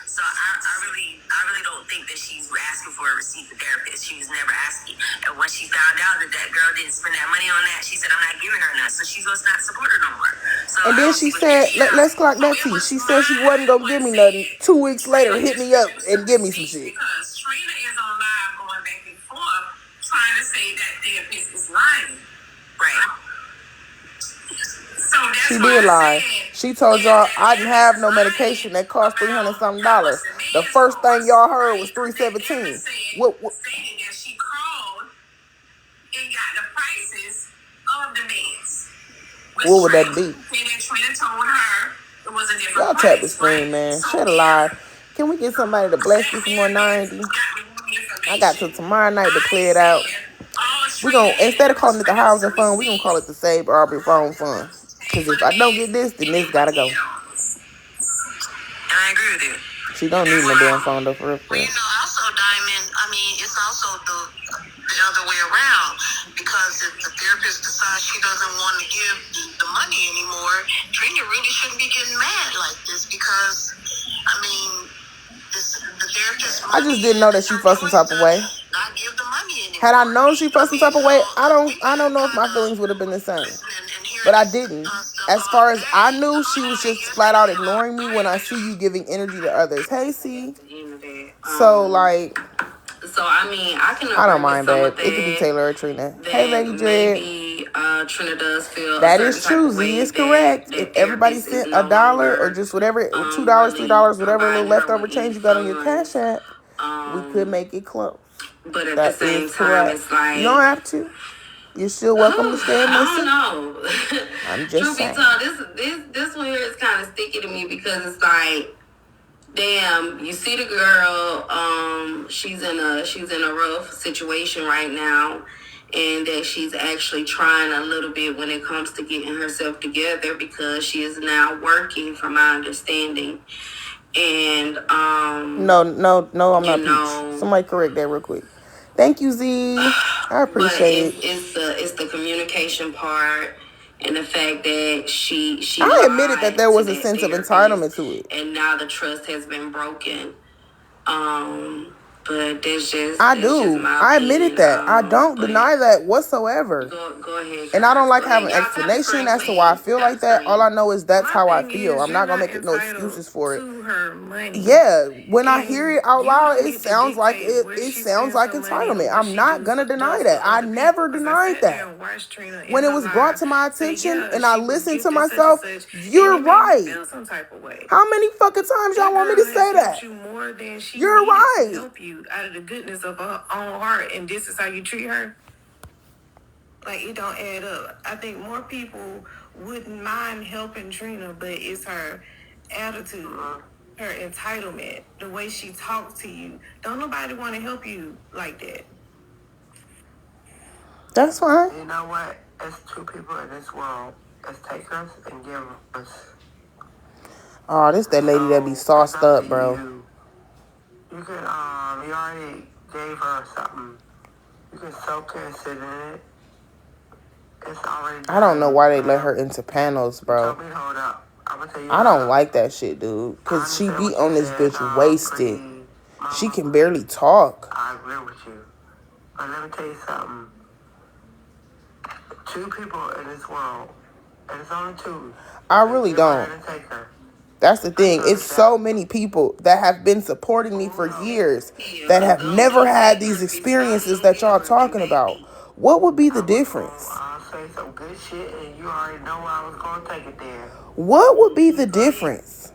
So I really don't think that she's asking for a receipt for therapist. She was never asking. And when she found out that girl didn't spend that money on that, she said, I'm not giving her none. So she was not support her no more. So and then she said, let's clock that tea. She said she wasn't going to give me nothing. 2 weeks later, hit me up and give me some shit. Because Trina is on live going back and forth trying to say that therapist is lying. Right. So that's she did lie. She told y'all I didn't have no medication that cost $300-something. The first thing y'all heard was $317. What? Saying that she called and got the prices of the meds. What would that be? Trina told her it was a different Y'all tap the screen, man. Shut a lie. Can we get somebody to bless this 190? I got till tomorrow night to clear it out. We gonna, instead of calling it the housing fund, we gonna call it the Save Aubrey Phone Fund. Because if I don't get this, then this gotta go. And I agree with you. She don't need no damn phone though, for real. Well, also, Diamond, I mean, it's also the other way around. Because if the therapist decides she doesn't want to give the money anymore, Trina really shouldn't be getting mad like this. Because, I mean, the therapist... I just didn't know that she felt some type of way. Not give the money anymore. Had I known she felt some type of way, I don't know if my feelings would have been the same. But I didn't. As far as I knew, she was just flat out ignoring me when I see you giving energy to others. Hey, C. So, like... So, I mean, I don't mind, babe. It could be Taylor or Trina. Hey, Lady Dread. Maybe Trina does feel that is true. Z is correct. If everybody sent $1 or just whatever, $2, $3, whatever little leftover change you got on your Cash App, we could make it close. But at the same time, it's like... You don't have to. You're still welcome to stay and listen. I don't know. I'm just saying. This one here is kind of sticky to me because it's like, damn, you see the girl, she's in a rough situation right now, and that she's actually trying a little bit when it comes to getting herself together because she is now working, from my understanding. And No, I'm not Peach. Somebody correct that real quick. Thank you, Z. I appreciate it. It's the communication part and the fact that she I admitted that there was a sense of entitlement to it. And now the trust has been broken. But there's just... I do. I admitted that. I don't deny that whatsoever. Go ahead. And I don't like having an explanation as to why I feel like that. All I know is that's how I feel. I'm not going to make no excuses for it. Yeah. When I hear it out loud, it sounds like entitlement. I'm not going to deny that. I never denied that. When it was brought to my attention and I listened to myself, you're right. How many fucking times y'all want me to say that? You're right. Out of the goodness of her own heart, and this is how you treat her. Like, it don't add up. I think more people wouldn't mind helping Trina, but it's her attitude, her entitlement, the way she talks to you. Don't nobody want to help you like that. That's fine. You know what? There's two people in this world. It's takers and givers. Oh, this that lady that be sauced up, bro. You can, you already gave her something. You can soak her and sit in it. It's already done. I don't know why they let her into panels, bro. Tell me, hold up. I'm gonna tell you I don't like that shit, dude. Because she be on this bitch wasted. She can barely talk. I agree with you. But let me tell you something. Two people in this world, and it's only two. I really don't. That's the thing. It's so many people that have been supporting me for years that have never had these experiences that y'all talking about. What would be the difference? I'll say some good shit, and you already know I was gonna take it there. What would be the difference?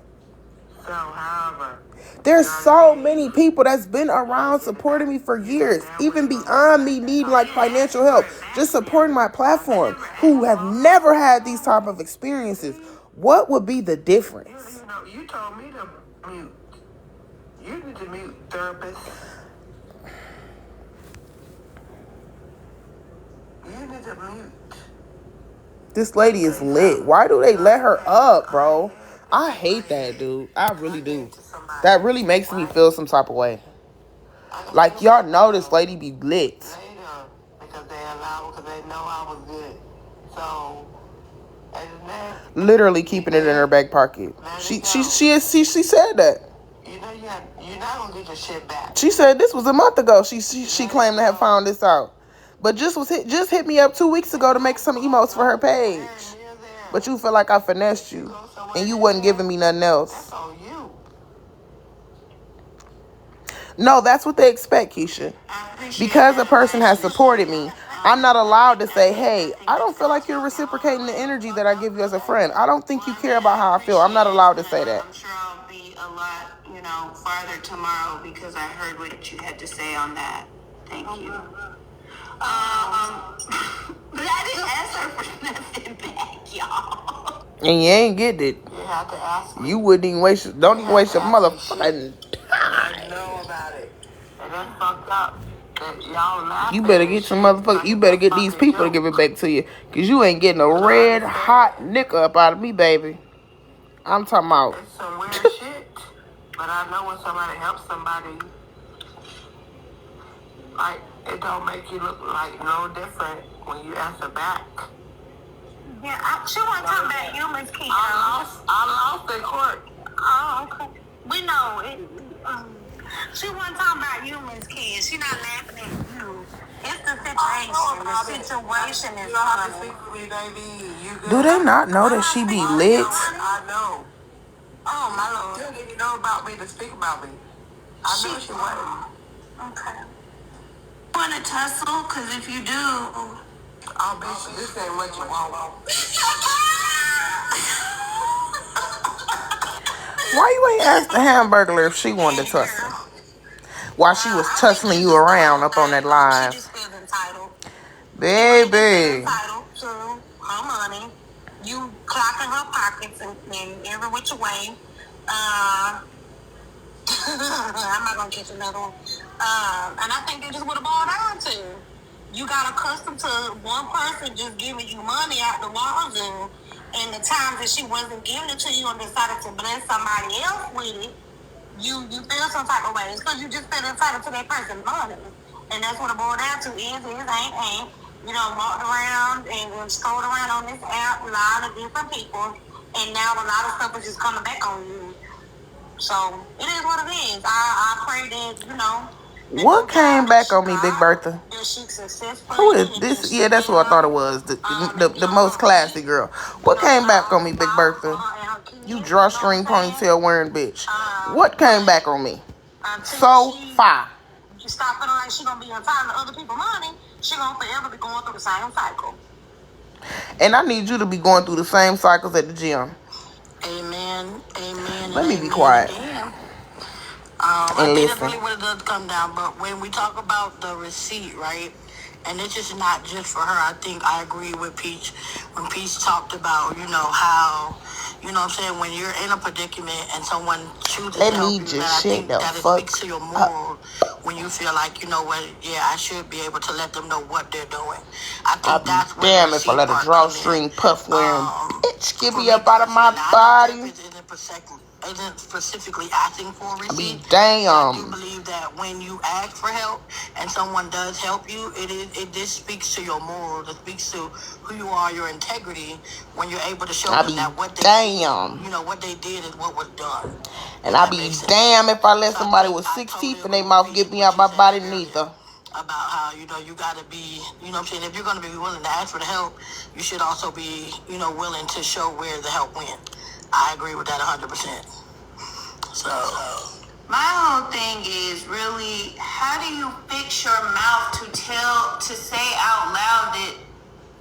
So, however, there's so many people that's been around supporting me for years, even beyond me needing like financial help, just supporting my platform, who have never had these type of experiences. What would be the difference? You told me to mute. You need to mute, therapist. You need to mute. This lady is lit. Why do they let her up, bro? I hate that, dude. I really do. That really makes me feel some type of way. Like, y'all know this lady be lit. Because they know I was good. So, literally keeping it in her back pocket. She said that. You know you're not gonna get your shit back. She said this was a month ago. She claimed to have found this out, but just hit me up 2 weeks ago to make some emotes for her page. But you feel like I finessed you, and you wasn't giving me nothing else. That's on you. No, that's what they expect, Keisha. Because a person has supported me, I'm not allowed to say, hey, I don't feel like you're reciprocating the energy that I give you as a friend. I don't think you care about how I feel. I'm not allowed to say that. I'm sure I'll be a lot, farther tomorrow because I heard what you had to say on that. Thank you. But I didn't ask her for nothing back, y'all. And you ain't get it. You have to ask me. You wouldn't even don't even waste your motherfucking time. I know about it. And that's fucked up. You better get some motherfuckers. You better get these people to give it back to you, cause you ain't getting a red hot nigga up out of me, baby. I'm talking about. It's some weird shit, but I know when somebody helps somebody, like it don't make you look like no different when you answer back. Yeah, she wasn't talking about humans, Keisha. I lost in court. Oh, okay. We know it. She wasn't talking about humans, kids. She not laughing at you. It's the situation. The situation is funny. Do they not know that she be lit? I know. Oh my Lord! She didn't even know about me to speak about me. I know she wasn't. Okay. You want to tussle? Cause if you do, oh bitch, this ain't what you want. Why you ain't asked the Hamburglar if she wanted to tussle? While she was tussling you around up on that live. She just feels entitled. Baby. Entitled to her money. You clocking her pockets in every which way. I'm not gonna catch another one. And I think they just would have boiled down to. You got accustomed to one person just giving you money out the wazoo, and the times that she wasn't giving it to you and decided to bless somebody else with it, you feel some type of way. It's because you just feel entitled to that person's money. And that's what it boiled down to is, ain't. You know, walked around and strolled around on this app, a lot of different people, and now a lot of stuff is just coming back on you. So, it is what it is. I pray that, What came back on me, Big Bertha? Who is this? Yeah, that's who I thought it was. The most classy girl. What came back on me, Big Bertha? You drawstring ponytail wearing bitch. What came back on me? So far. You stop feeling like she's gonna be entitled to other people's money, she gonna forever be going through the same cycle. And I need you to be going through the same cycles at the gym. Amen. Let me be quiet. I think that's really what it does come down. But when we talk about the receipt, right? And it's just not just for her. I think I agree with Peach when Peach talked about, how, what I'm saying, when you're in a predicament and someone chooses to help you, and I think that it speaks to your moral when you feel like, you know what, yeah, I should be able to let them know what they're doing. I think that's what damn if I let a drawstring puff wearing bitch get me up out of my body. Isn't specifically asking for a receipt. Damn. I do believe that when you ask for help and someone does help you, it just speaks to your morals. It speaks to who you are, your integrity, when you're able to show them that what they did, what they did is what was done. And I be damn if I let somebody with 6 teeth in their mouth get me out my body neither. About how, you gotta be, what I'm saying, if you're gonna be willing to ask for the help, you should also be, willing to show where the help went. I agree with that 100%. So my whole thing is really, how do you fix your mouth to say out loud that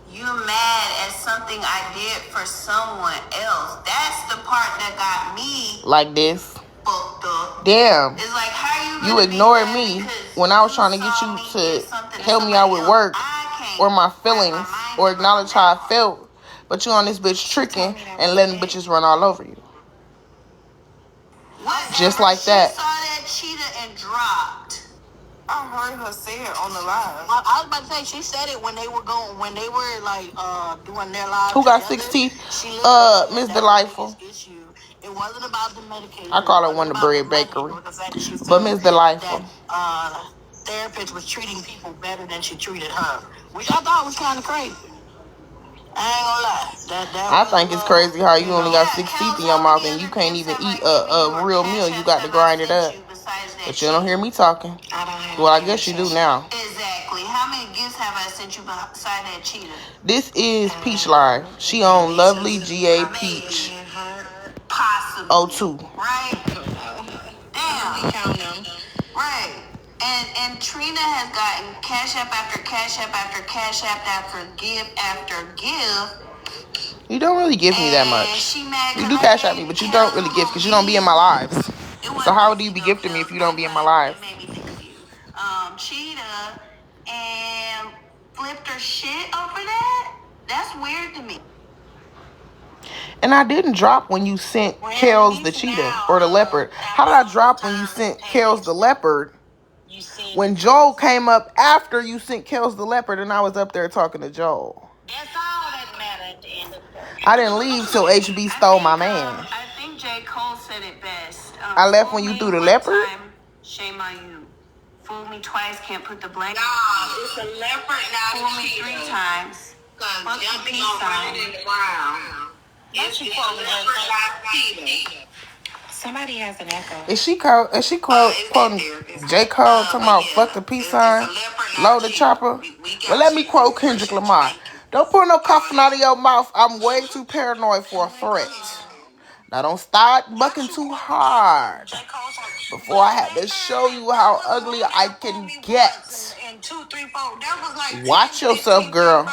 you're mad at something I did for someone else? That's the part that got me like this. fucked up. Damn. It's like, how You ignored me when I was trying to get you to help me out with work or my feelings or acknowledge how I felt, but you on this bitch tricking and letting bitches run all over you. Just like that. She saw that cheetah and dropped. I heard her say it on the live. I was about to say, she said it when they were like doing their live. Who got 6 teeth? Miss Delightful. It wasn't about the medication. I call her Wonder Bread Bakery. But Miss Delightful. Therapist was treating people better than she treated her, which I thought was kind of crazy. I ain't gonna lie. I think it's crazy how you only got 6 teeth in your mouth and you can't even eat a real meal. You got to grind it up. But you don't hear me talking. Well, I guess you do now. Exactly. How many gifts have I sent you beside that cheetah? This is Peach Live. She on Lovely GA Peach. Possible. 02. Right? Damn. Right. And Trina has gotten cash app after cash app after cash app after gift after gift. You don't really give me that much. You do cash at me, but you don't really give because you don't be in my lives. So how do you be gifting me if you don't be in my lives? Cheetah and flipped her shit over that? That's weird to me. And I didn't drop when you sent Kels the cheetah or the leopard. How did I drop when you sent Kels the leopard? When Joel came up after you sent Kels the leopard and I was up there talking to Joel. That's all that mattered at the end of the day. I didn't leave till HB stole my man. I think J. Cole said it best. I left when you threw the leopard? Shame on you. Fool me twice, can't put the blame. Nah, it's a leopard, not Fool me 3 times. Fuck the peace sign. Somebody has an echo. Is she quoting J. Cole talking about fuck the peace sign, load the chopper? Well, let me quote Kendrick Lamar. Don't put no coffin out of your mouth. I'm way too paranoid for a threat. Now don't start bucking too hard before I had to show you how ugly I can get. Watch yourself, girl.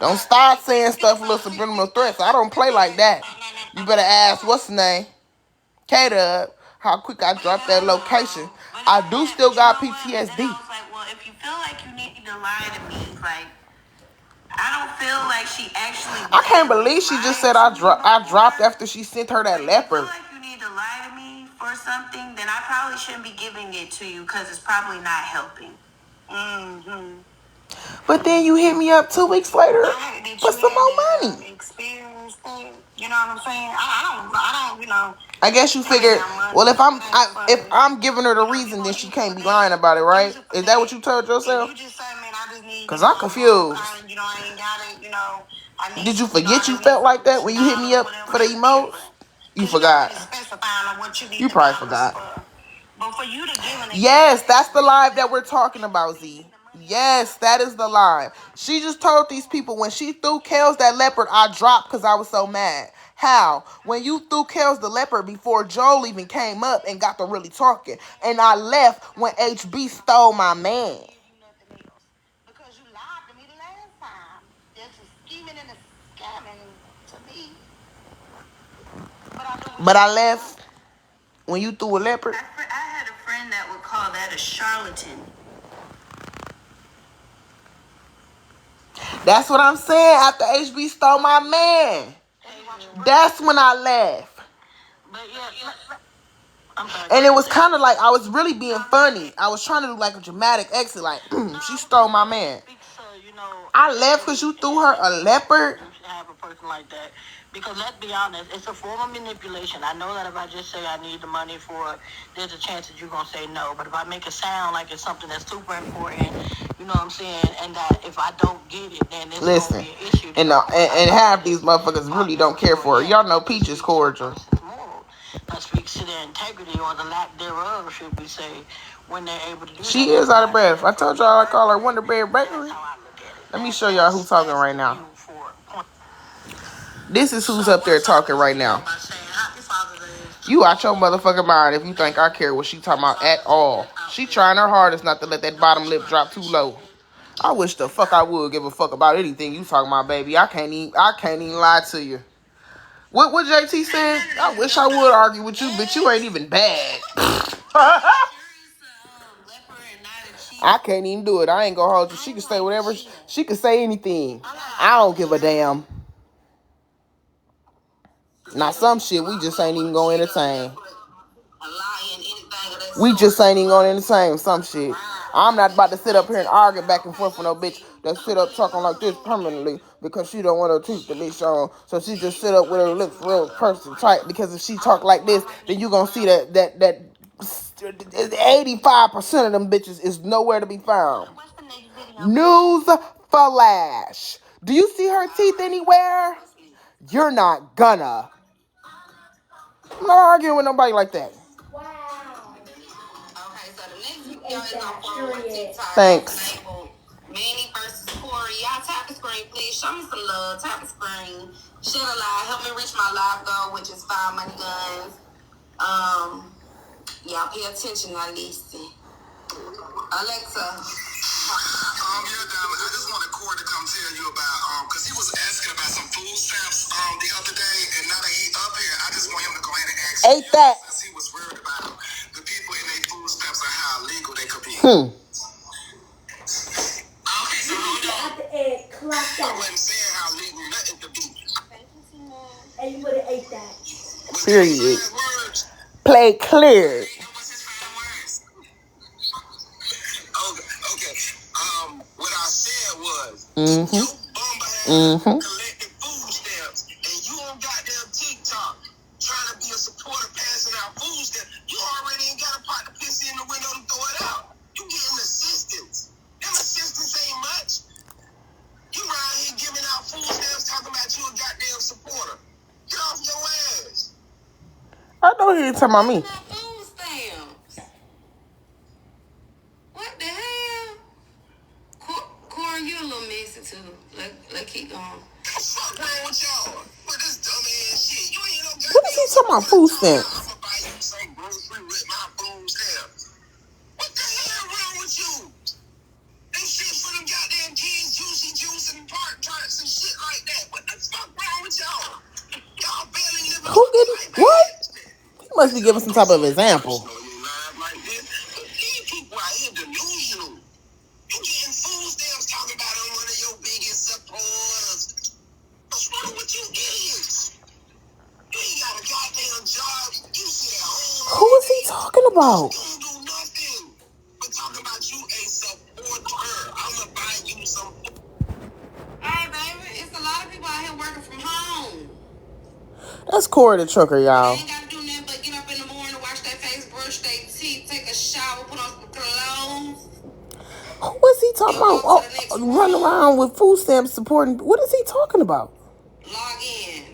Don't start saying stuff with subliminal threats. I don't play like that. You better ask what's the name? K-Dub, how quick I dropped that location. I do still got PTSD. I was like, well, if you feel like you need to lie to me, like, I don't feel like she actually. I can't believe she just said I dropped after she sent her that leopard. If you feel like you need to lie to me for something, then I probably shouldn't be giving it to you because it's probably not helping. But then you hit me up 2 weeks later for some more money. Experience thing, you know what I'm saying? I don't, you know. I guess you figured, well, if I'm giving her the reason, then she can't be lying about it, right? Is that what you told yourself? Because I'm confused. Did you forget you felt like that when you hit me up for the emotes? You forgot. You probably forgot. Yes, that's the live that we're talking about, Z. Yes, that is the live. She just told these people when she threw Kels that leopard, I dropped because I was so mad. How? When you threw Kels the leopard before Joel even came up and got to really talking. And I left when HB stole my man. Because you lied to me the last time. There's a scheming and a scamming to me. But I left when you threw a leopard. I had a friend that would call that a charlatan. That's what I'm saying. After HB stole my man. That's when I left. And it was kind of like I was really being funny. I was trying to do like a dramatic exit. Like, she stole my man. I left because you threw her a leopard. Have a person like that. Because let's be honest, it's a form of manipulation. I know that if I just say I need the money for it, there's a chance that you're going to say no. But if I make it sound like it's something that's super important, you know what I'm saying, and that if I don't get it, then it's going to be an issue. And half these motherfuckers really don't care for her. Y'all know Peach is cordial. That speaks to their integrity or the lack thereof, should we say, when they're able to do She is out of breath. I told y'all I call her Wonder Bread Bakery. Let me show y'all who's talking right now. This is who's up there talking right now. You out your motherfucking mind if you think I care what she talking about at all. She trying her hardest not to let that bottom lip drop too low. I wish the fuck I would give a fuck about anything you talking about, baby. I can't even lie to you. What JT said? I wish I would argue with you, but you ain't even bad. I can't even do it. I ain't gonna hold you. She can say whatever. She can say anything. I don't give a damn. Now some shit we just ain't even gonna entertain. We just ain't even gonna entertain some shit. I'm not about to sit up here and argue back and forth with no bitch that sit up talking like this permanently because she don't want to teach the bitch on. So she just sit up with her lips real pursed tight because if she talk like this, then you gonna see that 85% of them bitches is nowhere to be found. News flash. Do you see her teeth anywhere? You're not gonna. I'm not arguing with nobody like that. Wow. Okay, so the next video is on TikTok. Thanks. Manny versus Corey. Y'all tap the screen, please. Show me some love. Tap the screen. Share the live. Help me reach my live goal, which is 5 money guns. Y'all pay attention, now listen. Alexa. Yeah, Diamond. I just wanted Corey to come tell you about, because he was asking about some food stamps the other day, and now that he up here, I just want him to go ahead and ask you. Ain't that? Since he was worried about the people in their food stamps and how illegal they could be. Okay, so hold on. I wasn't saying how legal nothing could be. And you would have ate that. Period. Play clear. Okay. What I said was, your bum collected food stamps, and you on goddamn TikTok trying to be a supporter passing out food stamps. You already ain't got a pot to piss in the window to throw it out. You getting assistance. Them assistance ain't much. You around here giving out food stamps talking about you a goddamn supporter. Get off your ass. I know he ain't talking about me. Food stamps. What the hell? Corey, you a little messy too. Let's keep going. What's wrong with y'all? What this dumb ass shit? You ain't no goddamn. What is he talking about food stamps? I'm gonna buy you some grocery with my food stamps. What the hell wrong with you? They shit for them goddamn kids, juicy juice and park tarts and shit like that. What the fuck wrong with y'all? Y'all barely live. Who getting what? He must be giving some type of example. These people out here delusional. You getting food stamps talking about I'm one of your biggest supporters. What's wrong with you idiots? You ain't got a goddamn job. You sit at home. Who is he talking about? You don't do nothing. We're talking about you a supporter. I'm gonna buy you some. Hey, baby, it's a lot of people out here working from home. That's Corey the trucker, y'all. They ain't gotta do nothing but get up in the morning, wash their face, brush their teeth, take a shower, put on some clothes. Who is he talking about? Oh, run around with food stamps supporting. What is he talking about? Log in.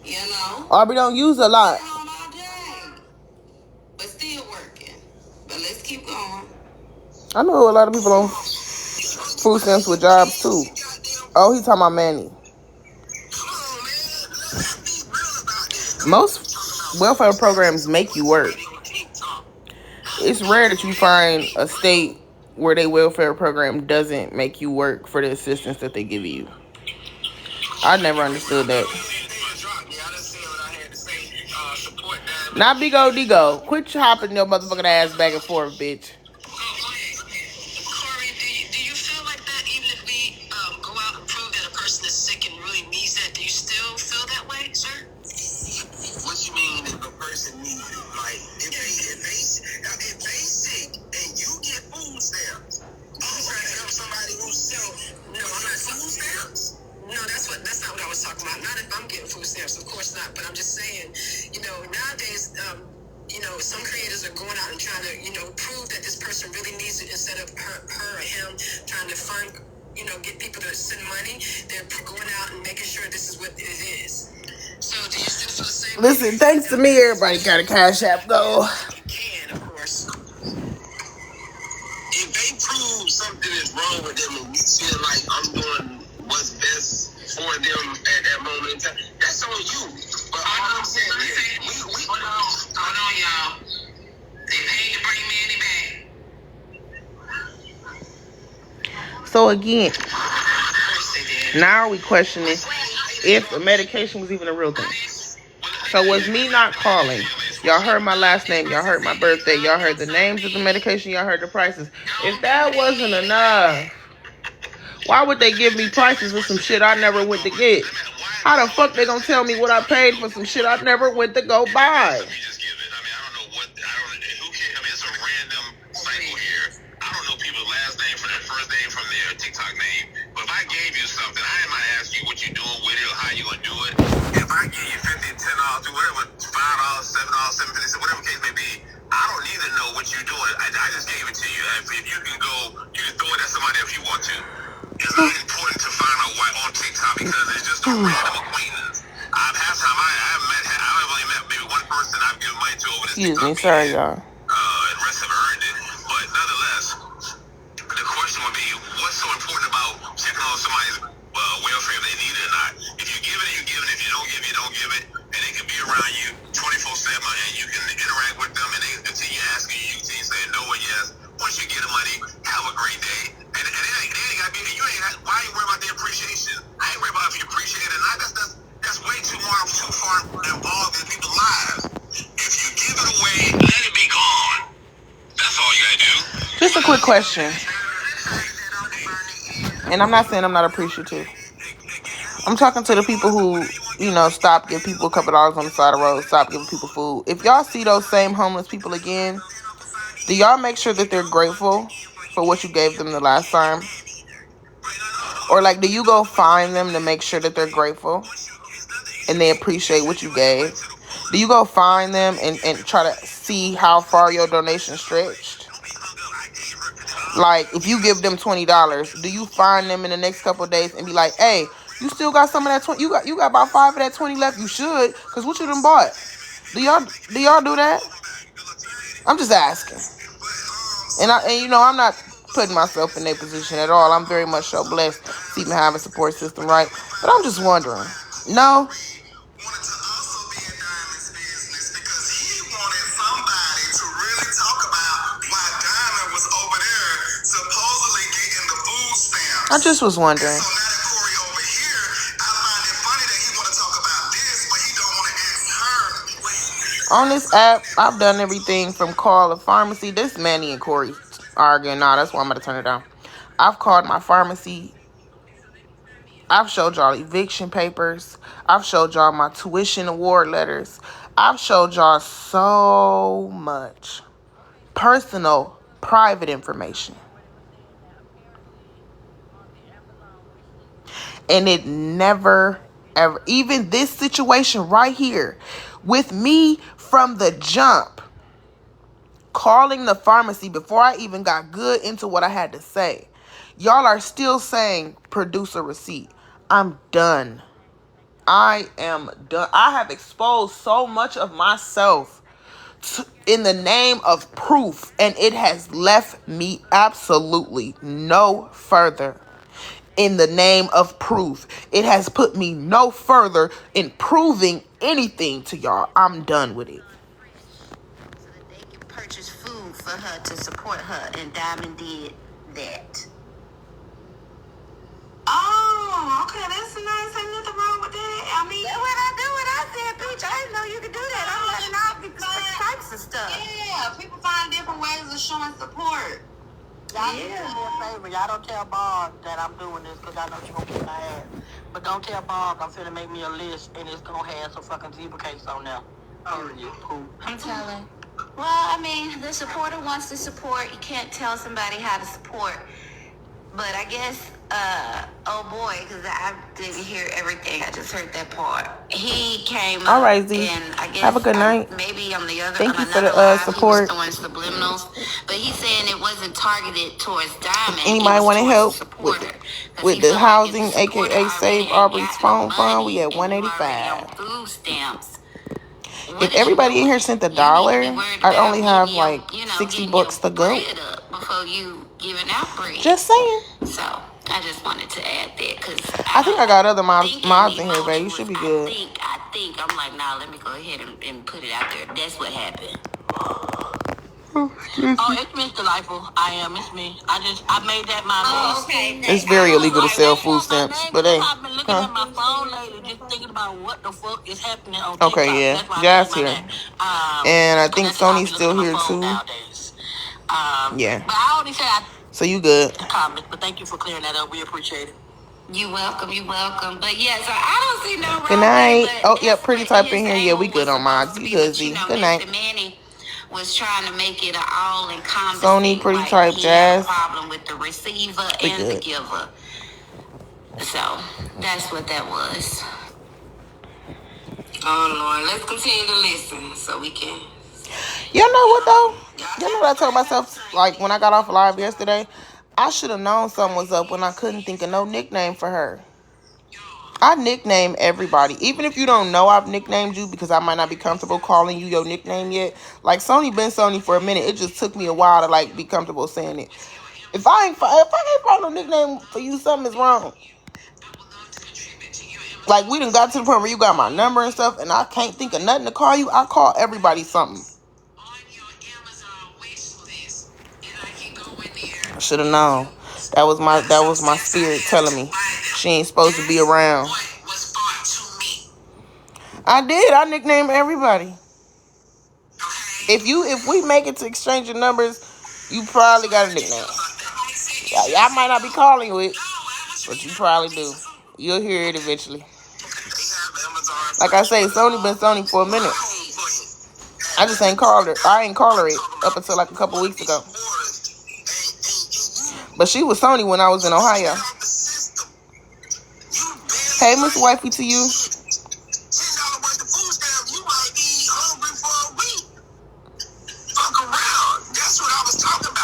You know? Aubrey don't use a lot. Home all day, but still working. But let's keep going. I know a lot of people on food stamps with jobs too. Oh, he talking about Manny. Most welfare programs make you work. It's rare that you find a state where their welfare program doesn't make you work for the assistance that they give you. I never understood that. Not big old Digo. Quit hopping your motherfucking ass back and forth, bitch. Corey, do you feel like that even if we go out and prove that a person is sick and really needs that, do you still feel that way, sir? What you mean if a person needs it? Like, if they sick and you get food stamps, you trying to help somebody who's sick? No, I'm not food stamps. No, that's not what I was talking about. Not if I'm getting food stamps, of course not. But I'm just saying, nowadays, some creators are going out and trying to, prove that this person really needs it instead of her or him trying to fund, get people to send money. They're going out and making sure this is what it is. So do you still feel the same? Listen, thanks to me, everybody got a Cash App go. You can, of course. If they prove something is wrong with them and we feel like I'm doing what's best support them at that moment in time. That's on you. But all I'm saying is, hold on, y'all. They paid to bring Manny back. So again, now we questioning if the medication was even a real thing. So was me not calling? Y'all heard my last name. Y'all heard my birthday. Y'all heard the names of the medication. Y'all heard the prices. If that wasn't enough, why would they give me prices for some shit I never went to get? How the fuck they gonna tell me what I paid for some shit I never went to go buy? I don't know people's last name from their first name from their TikTok name. But if I gave you something, I might ask you what you doing with it or how you gonna do it. If I give you $50, $10, whatever, $5, $7, $7.50, whatever case may be, I don't need to know what you're doing. I just gave it to you. If you can go, you can throw it at somebody if you want to. It's not important to find out why on TikTok because it's just a random acquaintance. I've only met maybe one person I've given money to over this Excuse TikTok me, sorry media. y'all. The rest have earned it. But nonetheless, the question would be, what's so important about checking on somebody's welfare if they need it or not? If you give it, you give it. If you don't give it, you don't give it. And they can be around you 24/7, and you can interact with them, and they continue asking you, you continue saying no or yes. Once you get the money, have a great day. And they ain't got to be, why you worry about the appreciation? I ain't worried about if you appreciate it or not. That's way too far involved in people's lives. If you give it away, let it be gone. That's all you gotta do. Just a quick question. And I'm not saying I'm not appreciative. I'm talking to the people who, stop giving people a couple dollars on the side of the road, stop giving people food. If y'all see those same homeless people again, do y'all make sure that they're grateful for what you gave them the last time? Or do you go find them to make sure that they're grateful and they appreciate what you gave? Do you go find them and try to see how far your donation stretched? If you give them $20, do you find them in the next couple of days and be like, hey, you still got some of that 20? You got about 5 of that 20 left. You should, because what you done bought? Do y'all do that? I'm just asking. And I'm not putting myself in their position at all. I'm very much so blessed to even have a support system, right? But I'm just wondering. No. I just was wondering. On this app, I've done everything from call a pharmacy. This Manny and Corey arguing. Nah, that's why I'm going to turn it down. I've called my pharmacy. I've showed y'all eviction papers. I've showed y'all my tuition award letters. I've showed y'all so much personal, private information. And it never, ever, even this situation right here, with me from the jump, calling the pharmacy before I even got good into what I had to say, y'all are still saying, produce a receipt. I'm done. I am done. I have exposed so much of myself in the name of proof, and it has left me absolutely no further. In the name of proof, it has put me no further in proving anything to y'all. I'm done with it. So that they can purchase food for her to support her, and Diamond did that. Oh, okay, that's nice. Ain't nothing wrong with that. I mean, that's what I do. What I said, bitch, I didn't know you could do that. I'm learning all different types of stuff. Yeah, people find different ways of showing support. Y'all do me a favor. Y'all don't tell Barb that I'm doing this because I know she's going to kick my ass. But don't tell Barb I'm finna make me a list and it's going to have some fucking zebra cakes on there. Oh, yeah, cool. I'm telling. Well, I mean, the supporter wants to support. You can't tell somebody how to support. But I guess, oh boy, because I didn't hear everything. I just heard that part. He came up. All right, Z. And I guess, have a good night. Maybe on the other. Thank you for the support. He was throwing subliminals, but he's saying it wasn't targeted towards Diamond. Anybody want to help with the housing, aka Save Aubrey's phone fund? We at 185. Food stamps. If everybody in here sent $1, I'd only have $60 to go. Before you giving out bread. Just saying. So I just wanted to add that because I think I got other mods in here, babe. You should be good. I think. I'm like, nah, let me go ahead and put it out there. That's what happened. Oh, it's Miss Delightful. It's me. I made that my okay. It's very illegal to sell food stamps, but hey. I've been looking at my phone lately, just thinking about what the fuck is happening on TikTok. Okay, yeah. Jazz here. And I think Sony's still here too. Yeah. But I only said so you good. Comments, but thank you for clearing that up. We appreciate it. You're welcome. But yeah, so I don't see no wrong. Good night. Oh, yeah, pretty type in here. Yeah, we good on mods. You good, Z. Good night. Was trying to make it an all-encompassing. Sony, pretty type, Jazz. Problem with the receiver and the giver. So that's what that was. Oh Lord, let's continue to listen so we can. Y'all know what though? Y'all know what I told myself? Like when I got off live yesterday, I should have known something was up when I couldn't think of no nickname for her. I nickname everybody. Even if you don't know I've nicknamed you because I might not be comfortable calling you your nickname yet. Like Sony been Sony for a minute. It just took me a while to like be comfortable saying it. If I can't find no nickname for you, something is wrong. Like we done got to the point where you got my number and stuff and I can't think of nothing to call you. I call everybody something. I should have known. That was my spirit telling me she ain't supposed to be around. I did. I nicknamed everybody. If we make it to exchanging numbers, you probably got a nickname. I might not be calling you it, but you probably do. You'll hear it eventually. Like I say, Sony been Sony for a minute. I just ain't called her. I ain't called her it up until like a couple weeks ago. But she was Sony when I was in Ohio. Hey, Miss Wifey to you.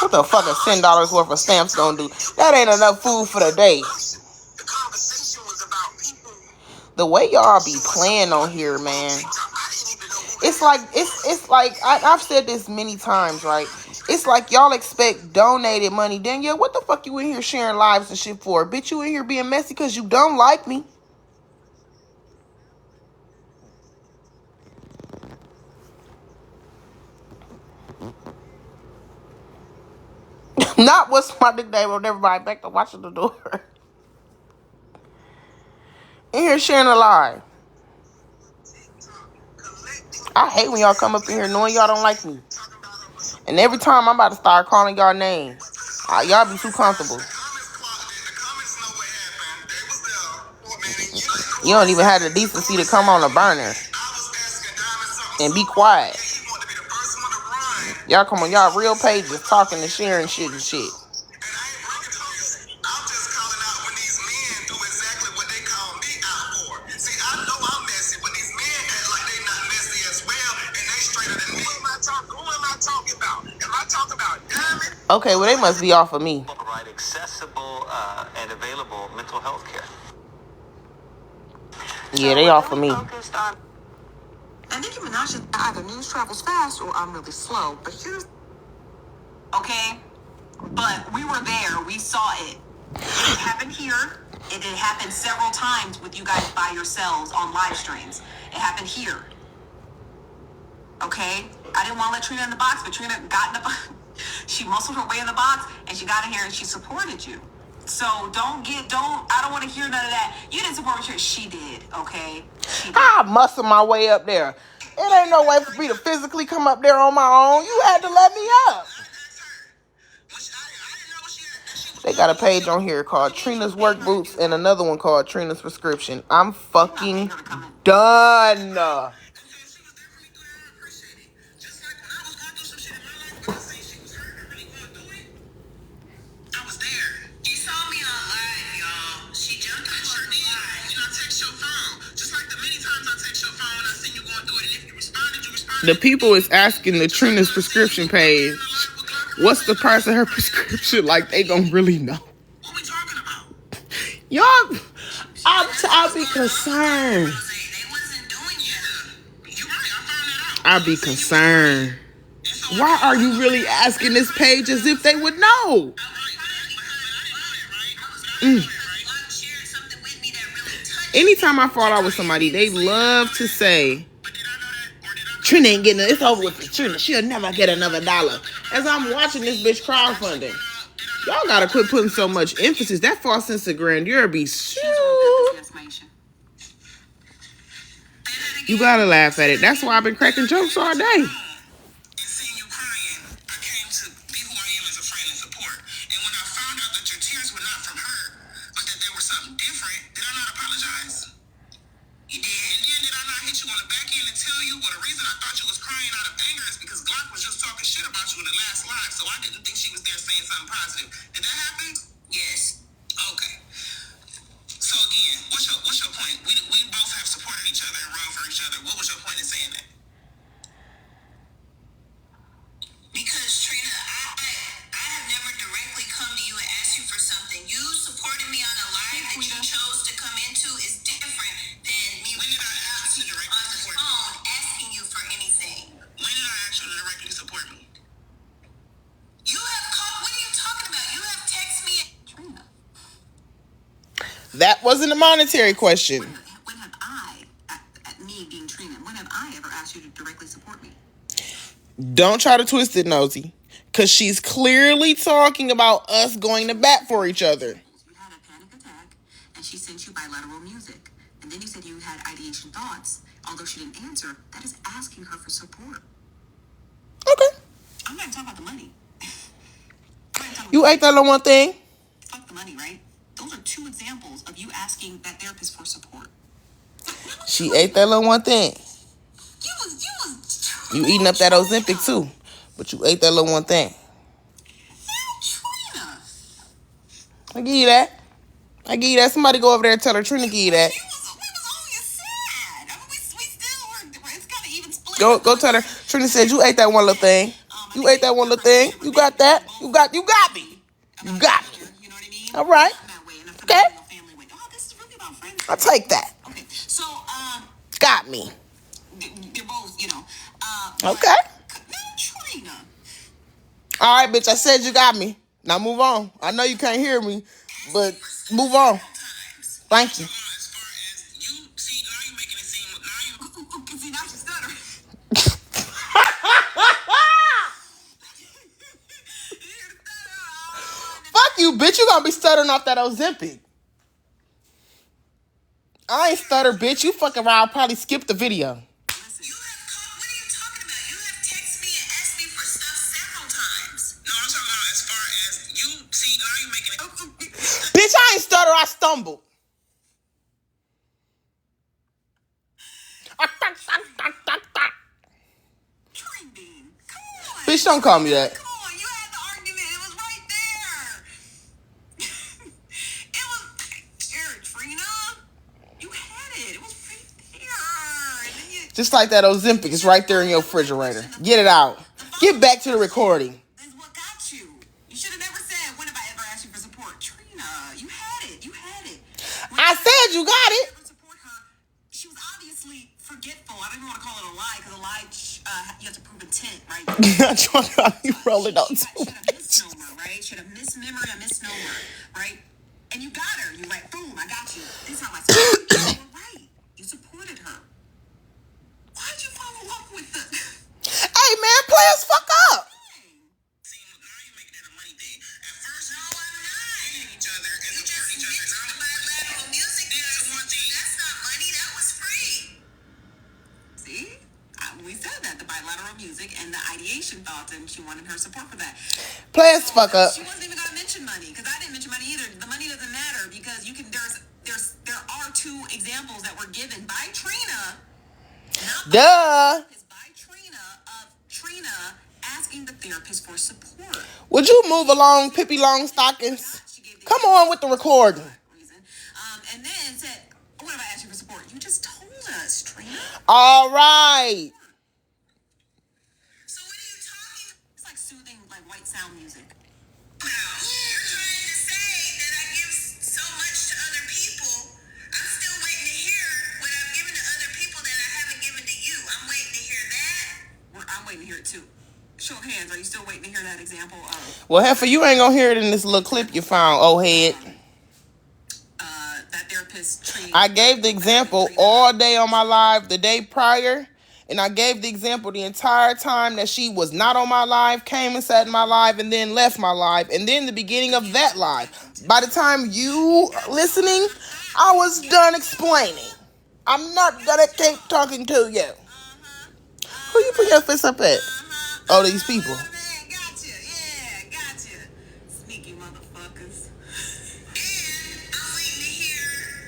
What the fuck is $10 worth of stamps gonna do? That ain't enough food for the day. The way y'all be playing on here, man. It's like I've said this many times, right? It's like y'all expect donated money. Danielle, what the fuck you in here sharing lives and shit for? Bitch, you in here being messy because you don't like me. Not what's my nickname on everybody back to watching the door. In here sharing a lie. I hate when y'all come up in here knowing y'all don't like me. And every time I'm about to start calling y'all names, y'all be too comfortable. You don't even have the decency to come on a burner and be quiet. Y'all come on y'all real pages talking and sharing shit and shit. Okay, well they must be off of me. Provide accessible and available mental health care. Yeah, they off of me. And Nicki Minaj is either news travels fast or I'm really slow. But here's okay. But we were there. We saw it. It happened here. It happened several times with you guys by yourselves on live streams. It happened here. Okay? I didn't want to let Trina in the box, but Trina got in the box. She muscled her way in the box and she got in here and she supported you. So I don't want to hear none of that. You didn't support her. She did, okay? I muscle my way up there. It ain't no way for me to physically come up there on my own. You had to let me up. They got a page on here called Trina's Work Boots and another one called Trina's Prescription. I'm fucking done. The people is asking the Trina's Prescription page, what's the price of her prescription? Like they don't really know. What we talking about? Y'all, I'll be concerned. I'll be concerned. Why are you really asking this page as if they would know? Anytime I fall out with somebody, they love to say, Trina ain't getting it. It's over with for Trina. She'll never get another dollar. As I'm watching this bitch crowdfunding, y'all gotta quit putting so much emphasis. That false sense of grandeur be You gotta laugh at it. That's why I've been cracking jokes all day. That wasn't a monetary question. When have I, me being Trina, when have I ever asked you to directly support me? Don't try to twist it, Nosy. Because she's clearly talking about us going to bat for each other. You had a panic attack, and she sent you bilateral music. And then you said you had ideation thoughts. Although she didn't answer, that is asking her for support. Okay. I'm not talking about the money. You ate that little one thing? Fuck the money, right? Those are two examples of you asking that therapist for support. She ate that little one thing. You eating up that Ozempic too, but you ate that little one thing. Trina. I give you that. I give you that. Somebody go over there and tell her Trina give you that. We was only sad. I mean, we still were. It's kind of even split. Go tell her. Trina said you ate that one little thing. You ate that one little thing. You got that. You got me. You got me. You know what I mean? All right. Okay. This is really about friendship. I'll take that. Okay. So, Got me. they're both, Okay. Trina. All right, bitch. I said you got me. Now move on. I know you can't hear me, but move on. Thank you. Fuck you, bitch. You gonna be stuttering off that Ozempic. I ain't stutter, bitch. You fucking around. I'll probably skip the video. Bitch, I ain't stutter. I stumbled. Bitch, don't call me that. Come on, you had the argument. It was right there. It was there, Trina. You had it. It was right there. And then Just like that Ozempic is right there in your refrigerator. Get it out. Get back to the recording. This is what got you. You should have never said, when have I ever asked you for support? Trina, you had it. You had it. I said you got it. Support her. She was obviously forgetful. I don't even want to call it a lie, because a lie, you have to prove intent, right? You rolling on Should have misnomer, right? Should have misremembered a misnomer, right? And you got her. You're like, boom, I got you. This is how I support you. You were right. You supported her. Why'd you follow up with the... Hey, man, play as fuck up. We said that, the bilateral music and the ideation thoughts, and she wanted her support for that. Play as fuck up. She wasn't even gonna mention money, because I didn't mention money either. The money doesn't matter, because you can. There are two examples that were given by Trina. Duh. By Trina of Trina asking the therapist for support. Would you move along, Pippi Longstockings? Come on with the recording. And then said, "What have I asked you for support?" You just told us, Trina. All right. So what are you talking? It's like soothing, like white sound music. Now, you're trying to say that I give so much to other people. I'm still waiting to hear what I've given to other people that I haven't given to you. I'm waiting to hear that. I'm waiting to hear it too. Show of hands, are you still waiting to hear that example of... Well, Heifer, you ain't gonna hear it in this little clip you found, old head. That therapist I gave the example all day on my live the day prior, and I gave the example the entire time that she was not on my live, came and sat in my live, and then left my live, and then the beginning of that live. By the time you listening, I was done explaining. I'm not gonna keep talking to you. Who you put your fist up at? Oh, these people. Gotcha. Yeah, gotcha. Sneaky motherfuckers. And I'm waiting to hear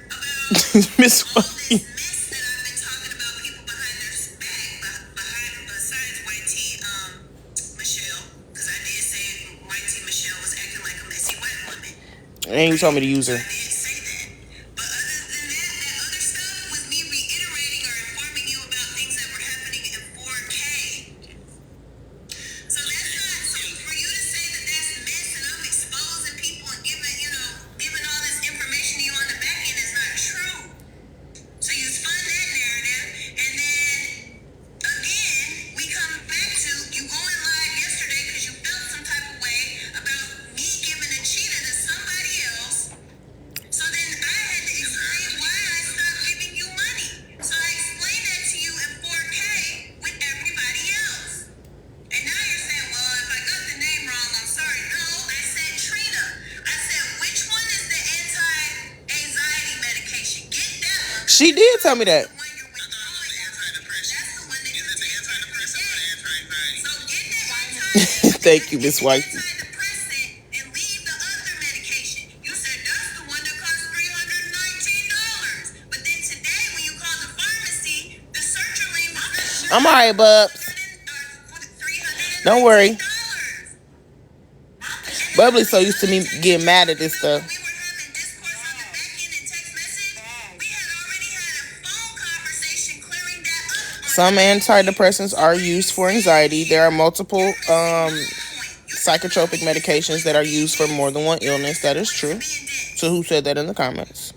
about Miss all Funky. this mess that I've been talking about people behind their back, besides YT Michelle, because I did say YT Michelle was acting like a messy white woman. And you told me to use her. I did say that. But other than that, that other stuff was me reiterating or informing you about things that were happening in 4K. So that's not, so for you to say that that's mess and I'm exposing people and giving all this information to you on the back end is not true. So you spun that narrative, and then again, we come back to you going live yesterday because you felt some type of way about me giving a cheetah to somebody else. So then I had to explain why I stopped giving you money. So I explained that to you in 4K with everybody else. And now you're saying, well, if I got the name wrong, I'm sorry. No, I said Trina. I said, which one is the anti-anxiety medication? Get that one. She did tell me that. The one you're withdrawing after. That's the one that you take every day. So get the Thank you, Miss White. antidepressant and leave the other medication. You said that's the one that costs $319. But then today, when you called the pharmacy, the sertraline was I'm alright, bubs. Don't worry. Bubbly so used to me getting mad at this stuff. We were having discourse on the back end and text message. We had already had a phone conversation clearing that up. Some antidepressants are used for anxiety. There are multiple psychotropic medications that are used for more than one illness. That is true. So who said that in the comments?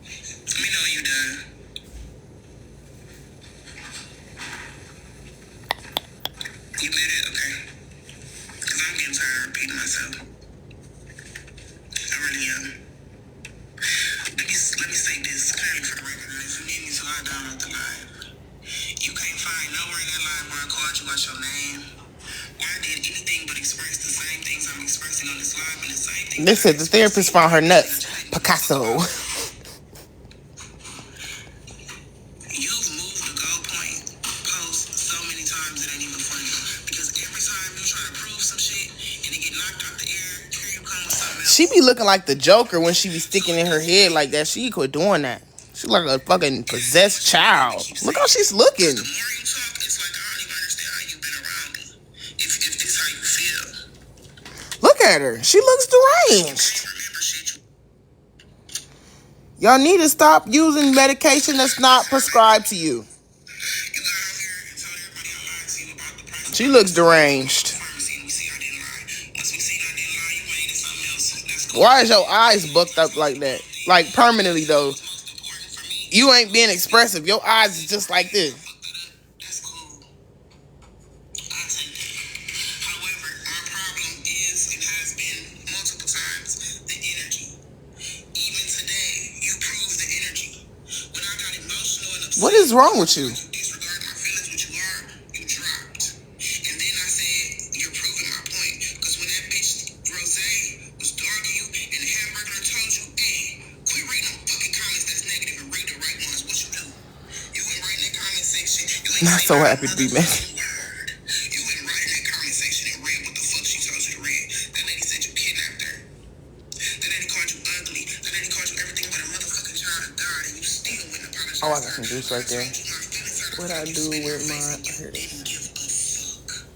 Let me know when you're done. You lit it? Okay. Because I'm getting tired of repeating myself. I really am. Let me say this clearly for the record. If you need me to lie down at the live, you can't find nowhere in that live where I called you out your name. Where I did anything but express the same things I'm expressing on this live and the same things. They said the therapist found her nuts. Picasso. You've moved the goal point post so many times it ain't even funny. Because every time you try to prove some shit and it get knocked out the air, here you come with something else. She be looking like the Joker when she be sticking in her head like that. She quit doing that. She's like a fucking possessed child. Look how she's looking. The more you talk, it's like I don't even understand how you've been around me. If this how you feel. Look at her. She looks deranged. Remember shit. Y'all need to stop using medication that's not prescribed to you. You got out here and told everybody I lied to you about the price. She looks deranged. Pharmacy, we see I didn't lie. Once we see I didn't lie, you made it something else. That's cool. Why is your eyes bucked up like that? Like permanently though. Most important for me. You ain't being expressive. Your eyes is just like this. That's cool. I take that. However, our problem is and has been multiple times the energy. Even today, you proved the energy. When I got emotional and upset, What is wrong with you? you disregard my feelings, which you are, you dropped. And then I said, you're proving my point. Because when that bitch Rose was dogging you and the hamburger told you, hey, quit reading them fucking comments that's negative and read the right ones, what you do? You went right in that comment section. You ain't Not say so one happy to be mad. word. You went right in that comment section and read what the fuck she told you to read. That lady said you kidnapped her. That lady called you ugly. That lady called you everything but a motherfucking child of God, and you still wouldn't apologize. Oh, I got some juice right there. What I do with my- here it is. didn't give a fuck.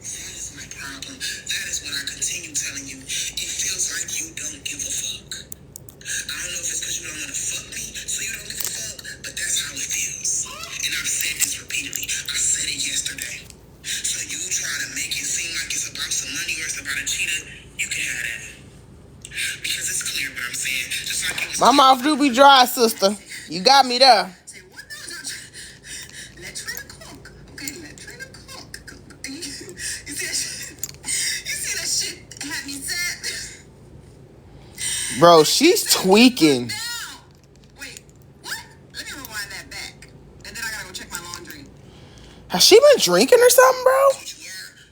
That is my problem. That is what I continue telling you. It feels like you don't give a fuck. I don't know if it's because you don't want to fuck me, so you don't give a fuck, but that's how it feels. And I've said this repeatedly. I said it yesterday. So you try to make it seem like it's about some money or it's about a cheetah, you can have that. Because it's clear what I'm saying. Just like it was My mouth do be dry, sister. You got me there. Say, what? No. Let Trina cook. Okay, let Trina cook. You see that shit? You see that shit had me sad? Bro, she's tweaking. Wait, what? Let me rewind that back. And then I gotta go check my laundry. Has she been drinking or something, bro?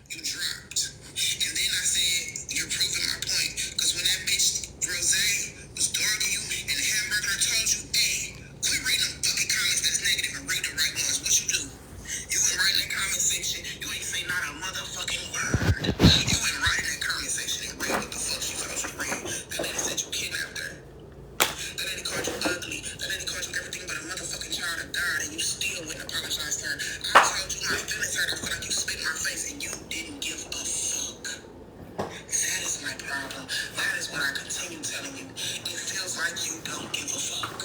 You dropped. And then I said, you're proving my point. Because when that bitch Rose was dogging you and the hamburger told you, hey, quit reading them fucking comments that's negative and read the right ones. What you do? You went right in the comment section. You ain't say not a motherfucking word. You went right in that comment section and read what the fuck she told you to read. That lady said you kidnapped her. That lady called you ugly. That lady called you everything but a motherfucking child of God, and you still wouldn't apologize to her. I told you my feelings hurt. I feel like you spit in my face, and you didn't give a fuck. That is my problem. That is what I continue telling you. It feels like you don't give a fuck.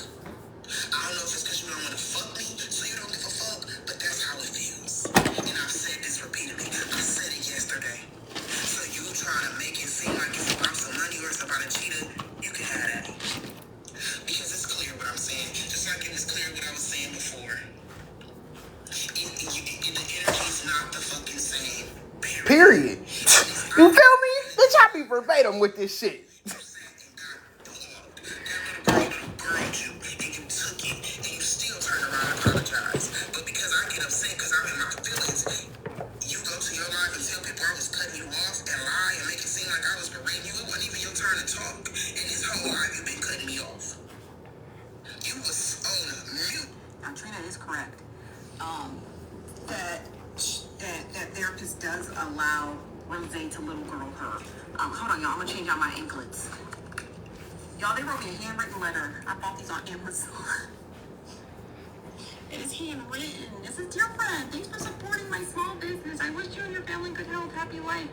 I don't know if it's because you don't want to fuck me, so you don't give a fuck, but that's how it feels. And I've said this repeatedly. I said it yesterday. So you trying to make it seem like it's about some money or it's about a cheetah, you can have that. Because it's clear what I'm saying. Just like it was clear what I was saying before. The energy's not the fucking same. Period. You feel me? Bitch, I be verbatim with this shit. That little girl you, and you took it, and you still turn around and apologize. But because I get upset because I'm in my feelings, you go to your life and tell people I was cutting you off and lie and make it seem like I was berating you. It wasn't even your turn to talk. And this whole life you've been cutting me off. You was on mute. Now, Trina is correct. That that therapist does allow Rose to little girl her. Hold on, y'all. I'm gonna change out my anklets. Y'all, they wrote me a handwritten letter. I bought these on Amazon. It is handwritten. This is dear friend. Thanks for supporting my small business. I wish you and your family good health, happy life.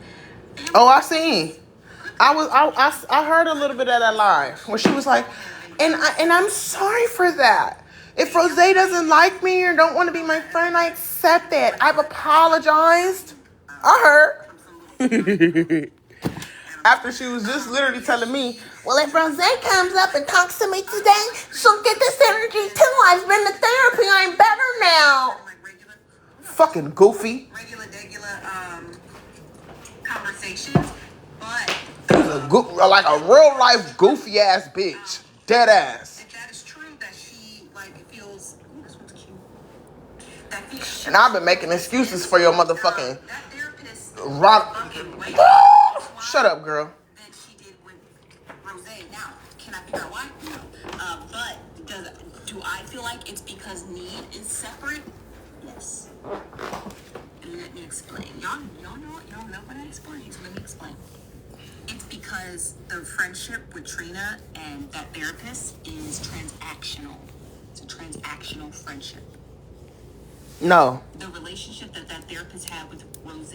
Oh, I seen. I heard a little bit of that live where she was like, and I'm sorry for that. If Rose doesn't like me or don't want to be my friend, I accept that. I've apologized. I heard. After she was just literally telling me, well, if Rose comes up and talks to me today, she'll get this energy too. I've been to therapy. I'm better now. Fucking goofy. Regular conversations, but Like a real life goofy ass bitch. Dead ass. if that is true, that she feels. Ooh, this one's cute. And I've been making excuses for your motherfucking That therapist rock. fucking way. Shut up, girl. Than she did with Rose. Now, can I figure out why? No. But do I feel like it's because need is separate? Yes. And let me explain. Y'all know what I explain. So let me explain. It's because the friendship with Trina and that therapist is transactional. It's a transactional friendship. No. The relationship that therapist had with Rose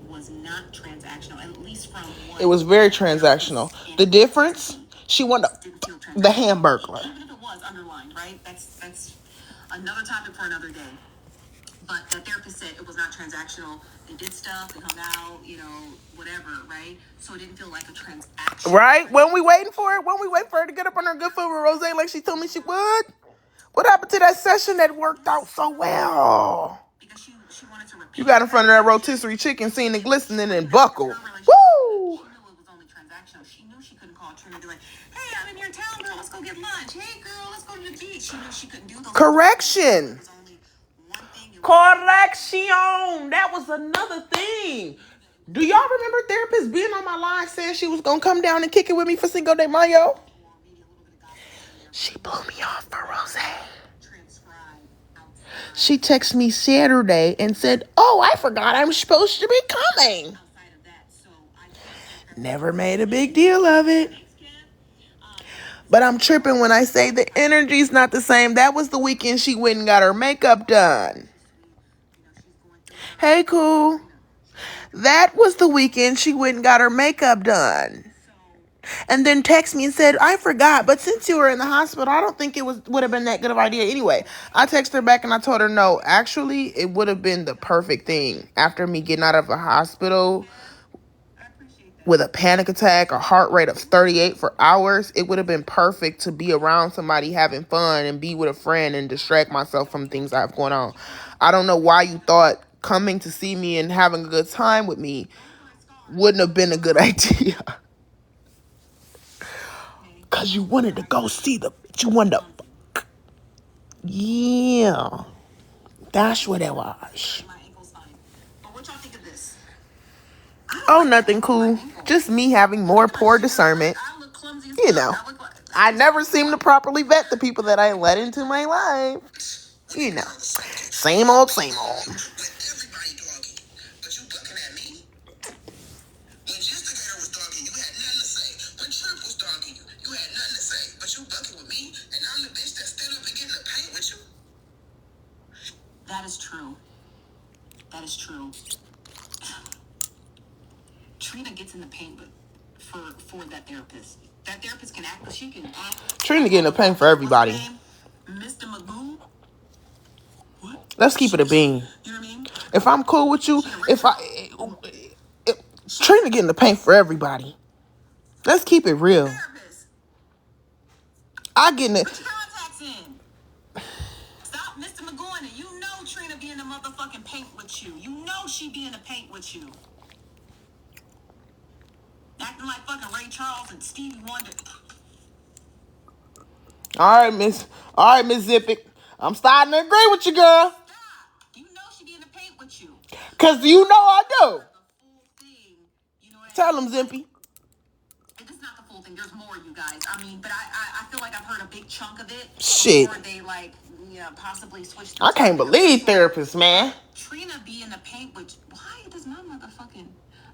was not transactional, at least from one. It was very transactional. The difference, she wanted the Hamburglar. Even if it was underlined, right? That's another topic for another day. But that therapist said it was not transactional. They did stuff, they hung out, whatever, right? So it didn't feel like a transaction. Right? When we waiting for it? When we wait for her to get up on her good foot with Rose like she told me she would? What happened to that session that worked out so well? Because she wanted to repeat. You got in front of that rotisserie chicken, seen it glistening and buckled. Woo! She knew it was only transactional. She knew she couldn't call Trina and be like, hey, I'm in your town, girl, let's go get lunch. Hey, girl, let's go to the beach. She knew she couldn't do those. Correction. Correction. That was another thing. Do y'all remember therapist being on my line saying she was gonna come down and kick it with me for Cinco de Mayo? She blew me off for Rose. She texted me Saturday and said, oh, I forgot I'm supposed to be coming. Never made a big deal of it. But I'm tripping when I say the energy's not the same. That was the weekend she went and got her makeup done. Hey, cool. That was the weekend she went and got her makeup done. And then text me and said, I forgot, but since you were in the hospital, I don't think it would have been that good of an idea anyway. I texted her back and I told her, no, actually, it would have been the perfect thing. After me getting out of the hospital with a panic attack, a heart rate of 38 for hours, it would have been perfect to be around somebody having fun and be with a friend and distract myself from things I have going on. I don't know why you thought coming to see me and having a good time with me wouldn't have been a good idea. Because you wanted to go see the bitch. You wanted to... Yeah. That's what it was. My ankle's fine. But what y'all think of this? Oh, nothing cool. Just me having more poor discernment. I look clumsy as You fuck. know. I look like... I never seem to properly vet the people that I let into my life. You know. Same old, same old. With everybody dogging, but you looking at me. When Justicator was dogging, you had nothing to say. When Trip was dogging you, you had nothing to say. But you bucking with me, and I'm the bitch that stood up and get in the paint with you. That is true. That is true. Trina gets in the paint for that therapist. That therapist can act, she can act. Trina getting a pain for everybody. Mr. Magoo. What? Let's keep it a bean. You know what I mean? If I'm cool with you, Trina getting the paint for everybody. Let's keep it real. Therapist. I getting it. Put your contacts in. Stop Mr. Magoo in it. You know Trina be in the motherfucking paint with you. You know she be in the paint with you. Acting like fucking Ray Charles and Stevie Wonder. All right, Miss Zippick. I'm starting to agree with you, girl. Stop. You know she be in the paint with you. Cause you know I do. The full thing. You know what Tell him, Zippy. It is not the full thing. There's more, you guys. I mean, but I feel like I've heard a big chunk of it. Shit. Before they possibly switched. I can't believe therapists, man. Trina be in the paint with. Why does my motherfucking?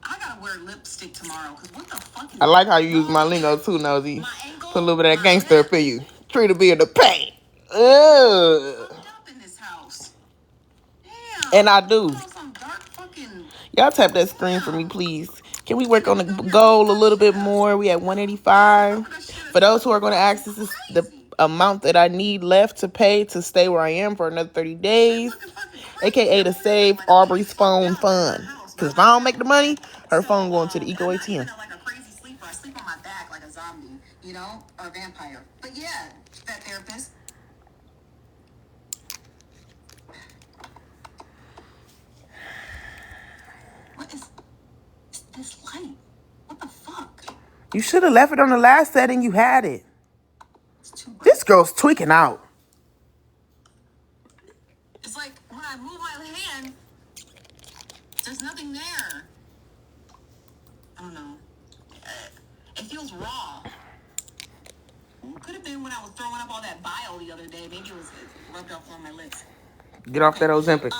I gotta wear lipstick tomorrow. Cause what the fuck is I like how you use my lingo too, Nosy. my ankle, Put a little bit of that my gangster lip. up in you. Trina be in the paint. Fucked up in this house. Damn. And I do. Some dark fucking. Y'all tap that screen for me, please. Can we work on the goal a little bit more? We at 185. For those who are going to ask, this is the amount that I need left to pay to stay where I am for another 30 days. AKA to save Aubrey's phone fund. Because if I don't make the money, her phone going to the Eco ATM. Like a crazy sleeper. I sleep on my back like a zombie, you know, or a vampire. But yeah, that therapist. What is this light? What the fuck? You should have left it on the last setting. You had it. It's too bright. This girl's tweaking out. It's like when I move my hand, there's nothing there. I don't know. It feels raw. Could have been when I was throwing up all that bile the other day. Maybe it rubbed off on my lips. Get off that Ozempic.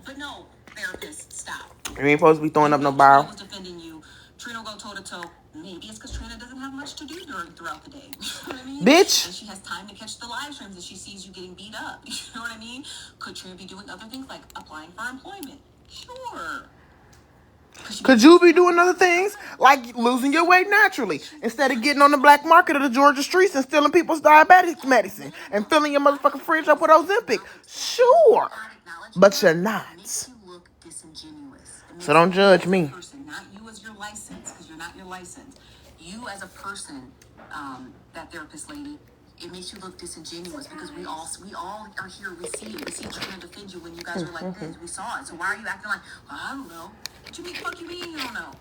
But no, therapist, stop. You ain't supposed to be throwing up no Trina bile. was defending you. Trina will go toe to toe. Maybe it's because Trina doesn't have much to do throughout the day. You know what I mean? Bitch. And she has time to catch the live streams and she sees you getting beat up. You know what I mean? Could Trina be doing other things like applying for employment? Sure. Could you be doing other things? Like losing your weight naturally. Instead of getting on the black market of the Georgia streets and stealing people's diabetic medicine. And filling your motherfucking fridge up with Ozempic. Sure. But you're not. So don't judge me. Not you as your license, because you're not your license. You as a person, that therapist lady, it makes you look disingenuous because we all are here. We see it. We see Trina defend you when you guys are like this. We saw it. So why are you acting like, well, I don't know? What you mean? Fuck you mean you don't know?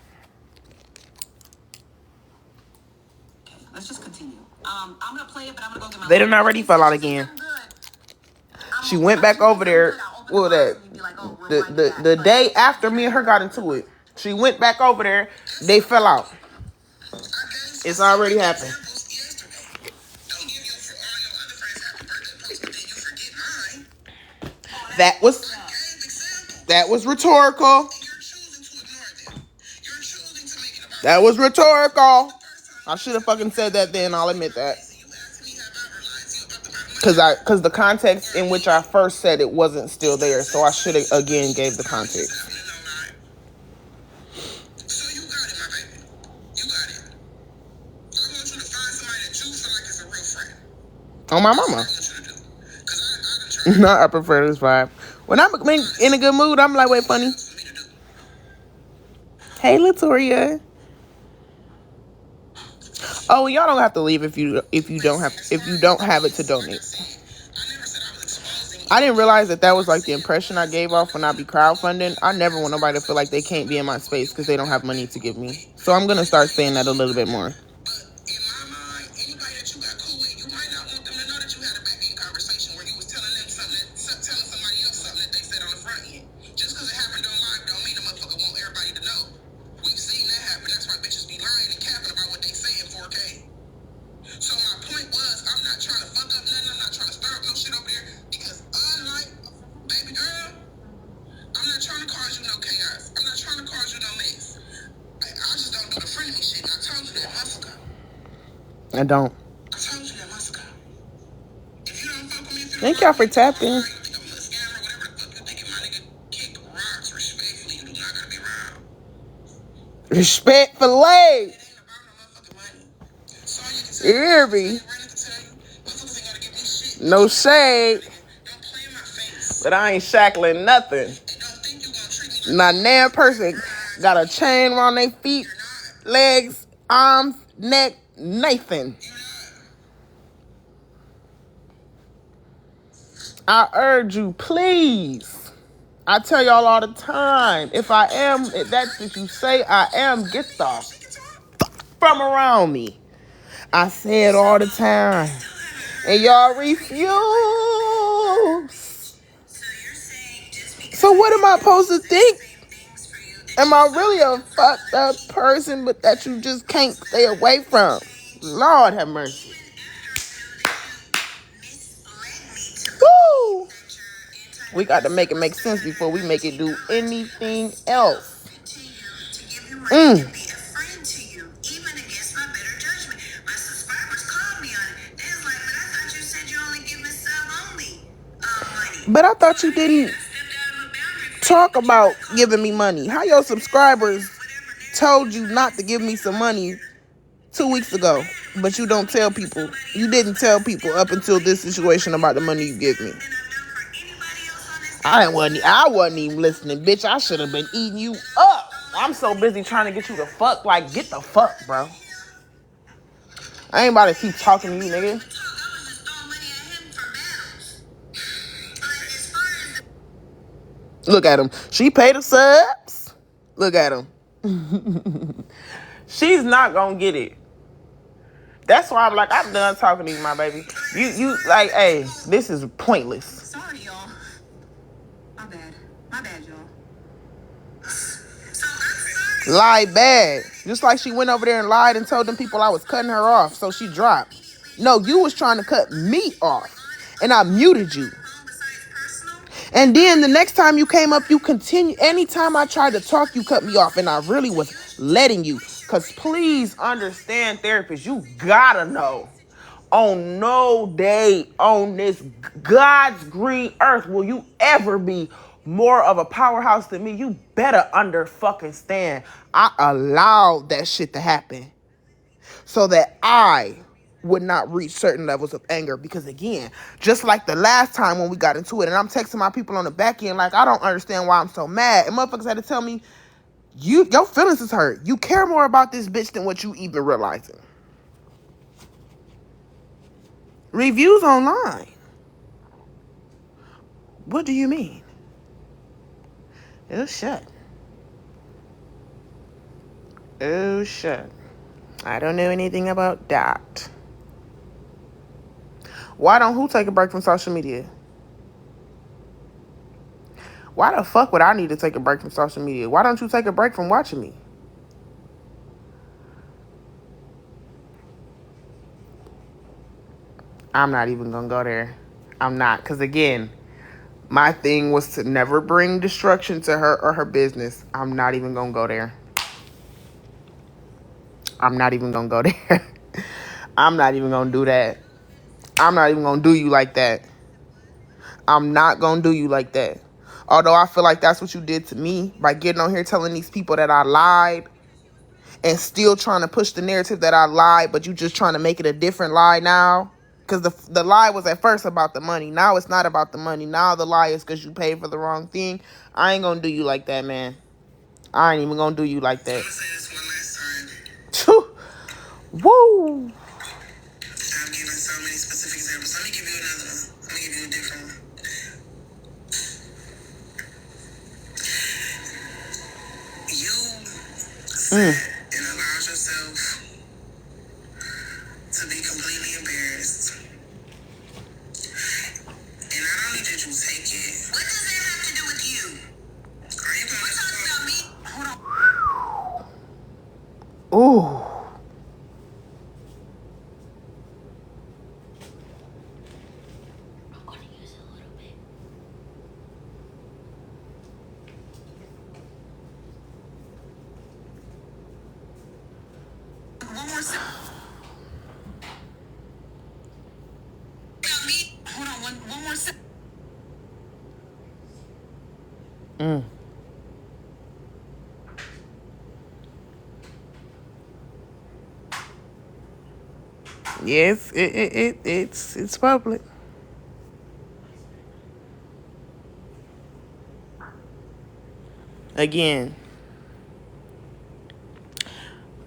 Okay, let's just continue. I'm gonna play it, but I'm gonna go get my. They done already fell out again. She went back over there. Well, the day after me and her got into it, she went back over there. They fell out. It's already happened. That was rhetorical. That was rhetorical. I should have fucking said that then. I'll admit that. Because the context in which I first said it wasn't still there. So I should have, again, gave the context. So you got it, my baby. You got it. I want you to find somebody that you feel like is a real friend. On my That's what I mama. want you to do. Because I done tried. No, I prefer this vibe. When I'm in a good mood, I'm like, wait, funny. Hey, Latoria. Oh, y'all don't have to leave if you don't have it to donate. I didn't realize that was like the impression I gave off when I be crowdfunding. I never want nobody to feel like they can't be in my space because they don't have money to give me. So I'm gonna start saying that a little bit more. But in my mind, anybody that you got cool with, you might not want them to know that you had a back end conversation where you was telling them something, telling somebody else something that they said on the front end. Just because it happened on live don't mean the motherfucker want everybody to know. We've seen that happen. That's why bitches be lying and capping about what they say in 4K. So my point was, I'm not trying to fuck up nothing. I'm not trying to stir up no shit over there because unlike baby girl, I'm not trying to cause you no chaos. I'm not trying to cause you no mess. I just don't do the frenemy shit. And I told you that months ago. I don't. I told you that months ago. If you don't fuck with me, Thank y'all for tapping. you think I'm a scammer or whatever the fuck you thinking, my nigga, kick rocks respectfully. You do not gotta be around. Respectfully. It ain't about no motherfucking money. So you can say, Hear me? motherfuckers ain't gotta give me shit. No shade. Don't play in my face. But I ain't shackling nothing. And don't think you gonna treat me like Not damn person got a chain around their feet, legs, arms, neck, Nathan. I urge you, please. I tell y'all all the time, if that's what you say I am, get the fuck from around me. I say it all the time. And y'all refuse. So what am I supposed to think? Am I really a fucked up person, but that you just can't stay away from? Lord have mercy. Woo! We got to make it make sense before we make it do anything else. But I thought you didn't talk about giving me money. How your subscribers told you not to give me some money 2 weeks ago, but you don't tell people. You didn't tell people up until this situation about the money you give me. I wasn't even listening, bitch. I should have been eating you up. I'm so busy trying to get you the fuck. Like, get the fuck, bro. I ain't about to keep talking to you, nigga. Look at him. She paid the subs. Look at him. She's not gonna get it. That's why I'm like, I'm done talking to you, my baby. You like, hey, this is pointless. Sorry, y'all. My bad, y'all. Lied bad. Just like she went over there and lied and told them people I was cutting her off, so she dropped. No, you was trying to cut me off, and I muted you. And then the next time you came up, you continued. Anytime I tried to talk, you cut me off, and I really was letting you. Because please understand, therapists, you gotta know. On no day on this God's green earth will you ever be more of a powerhouse than me. You better fucking stand. I allowed that shit to happen so that I would not reach certain levels of anger. Because again, just like the last time when we got into it, and I'm texting my people on the back end like, I don't understand why I'm so mad. And motherfuckers had to tell me, your feelings is hurt. You care more about this bitch than what you even realizing. Reviews online. What do you mean? Oh, shut. Oh, shut. I don't know anything about that. Why don't who take a break from social media? Why the fuck would I need to take a break from social media? Why don't you take a break from watching me? I'm not even gonna go there. I'm not. Because again, my thing was to never bring destruction to her or her business. I'm not even gonna go there. I'm not even gonna go there. I'm not even gonna do that. I'm not even gonna do you like that. I'm not gonna do you like that. Although I feel like that's what you did to me by getting on here telling these people that I lied and still trying to push the narrative that I lied, but you just trying to make it a different lie now. Because the lie was at first about the money. Now it's not about the money. Now the lie is because you paid for the wrong thing. I ain't gonna do you like that, man. I ain't even gonna do you like that. Woo! I'm giving so many specific examples. Let me give you another one. Let me give you a different one. You said and allowed yourself to be completely embarrassed. And not only did you take it. What does that have to do with you? Are you going to talk about me? Hold on. Ooh. One more second. Hold on, one more second. Yes, it's public. Again,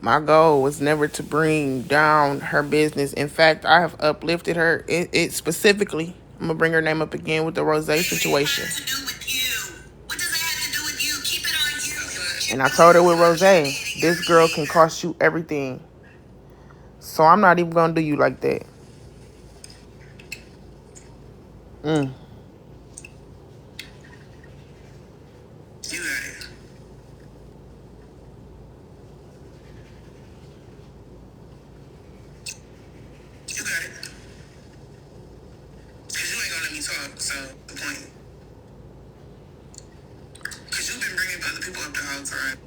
my goal was never to bring down her business. In fact, I have uplifted her. It specifically, I'm gonna bring her name up again with the Rose situation. And I told her with Rose, this girl can cost you everything. So I'm not even gonna do you like that. You got it. You got it. Because you ain't gonna let me talk, so the point. Because you've been bringing other people up the whole time.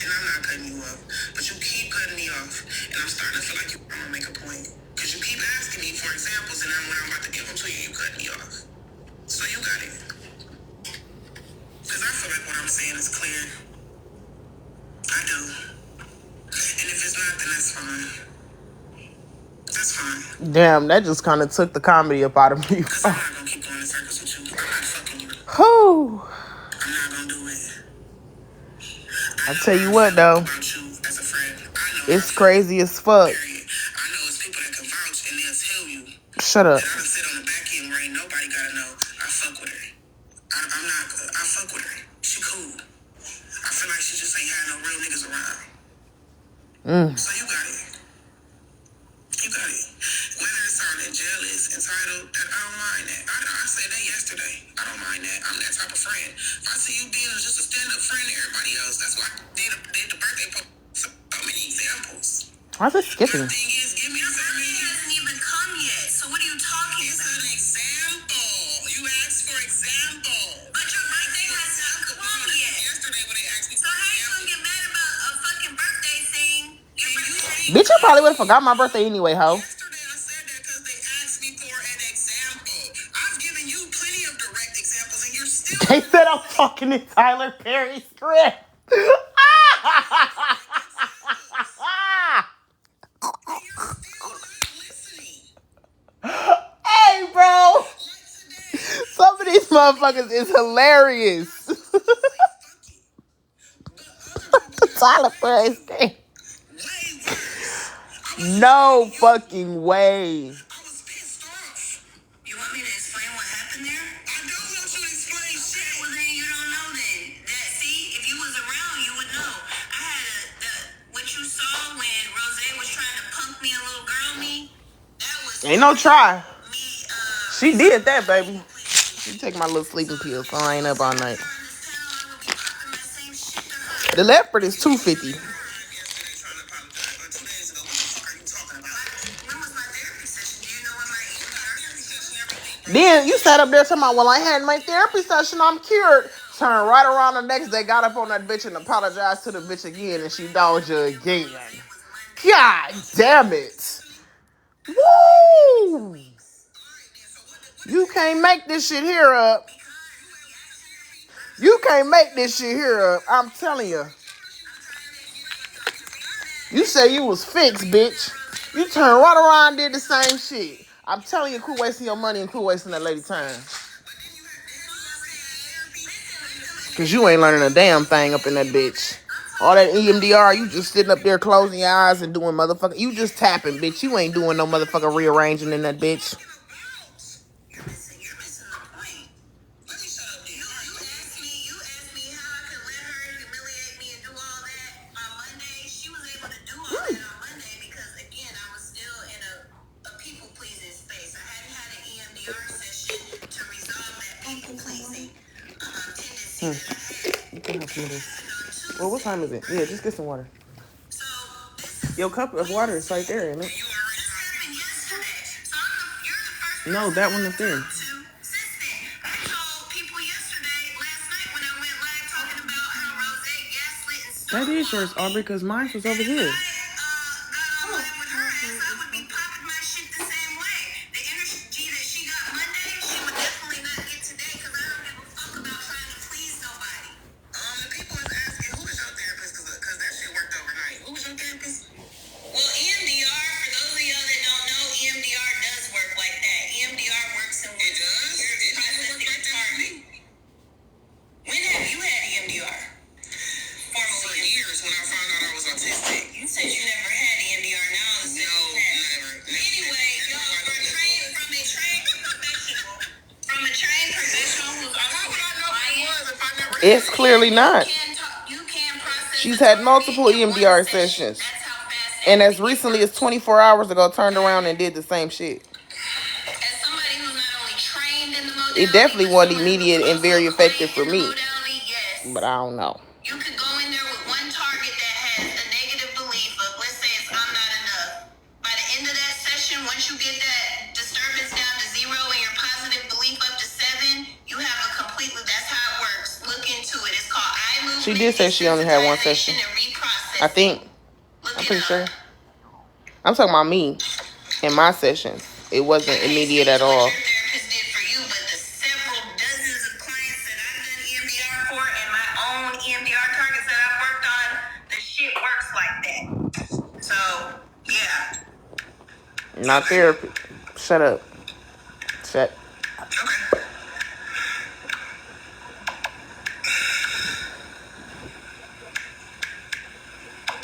And I'm not cutting you off. But you keep cutting me off. And I'm starting to feel like I'm gonna make a point. Because you keep asking me for examples, and then when I'm about to give them to you, you cut me off. So you got it. Because I feel like what I'm saying is clear. I do. And if it's not, then that's fine. That's fine. Damn, that just kind of took the comedy up out of me. Because I'm not going to keep going in circles with you. I'm not fucking you. Whew. I'm not going to do it. I tell you what, though. About you as a friend. I know It's crazy as fuck. I know it's people that can vouch and they'll tell you. Shut up. That I done sit on the back end where ain't nobody got to know. I fuck with her. I fuck with her. She cool. I feel like she just ain't had no real niggas around. So you got it. You got it. Whether it sounded jealous, entitled, I don't mind that. I said that yesterday. I don't mind that. I'm that type of friend. If I see you being just a stand-up friend to everybody else, that's why I did the birthday post. So many examples. Why is it skipping? The thing is, give me the birthday hasn't even come yet. So what are you talking about? It's an example. You asked for example. But your birthday hasn't come yet. Yesterday when they asked me. So how you gonna get mad about a fucking birthday thing? Bitch, I probably would have forgot my birthday anyway, ho. Yesterday I said that because they asked me for an example. I've given you plenty of direct examples and you're still. They said I'm talking in Tyler Perry script. Hey, bro. Some of these motherfuckers is hilarious. Tyler Perry script. No fucking way. I was pissed off. You want me to explain what happened there? I don't want you to explain shit. Well, then you don't know then. See, if you was around, you would know. I had what you saw when Rose was trying to punk me a little girl me. That was Ain't no try. me. She did that, baby. She take my little sleeping pills, so I ain't up all night. The leopard is $250. Then you sat up there talking about, well, I had my therapy session, I'm cured. Turned right around the next day, got up on that bitch and apologized to the bitch again, and she dogged you again. God damn it. Woo! You can't make this shit here up. You can't make this shit here up. I'm telling you. You say you was fixed, bitch. You turned right around and did the same shit. I'm telling you, quit wasting your money and quit wasting that lady time. Because you ain't learning a damn thing up in that bitch. All that EMDR, you just sitting up there closing your eyes and doing motherfucker. You just tapping, bitch. You ain't doing no motherfucker rearranging in that bitch. You can have some of this. Well, what time is it? Yeah, just get some water. Your cup of water is right there, isn't it? No, that one is there. That is yours, Aubrey, because mine was over here. It's clearly not. She's had multiple EMDR sessions. And as recently as 24 hours ago, turned around and did the same shit. It definitely wasn't immediate and very effective for me. But I don't know. You could go in there with one target that has a negative belief of, let's say it's I'm not enough. By the end of that session, once you get that disturbance down to 0 and your positive belief up to 7, you have a completely, that's how it works. Look into it. It's called eye movement. She did say she only had one session. I think. I'm pretty sure. I'm talking about me in my sessions. It wasn't immediate at all. Not therapy. Shut up. Shut. Okay.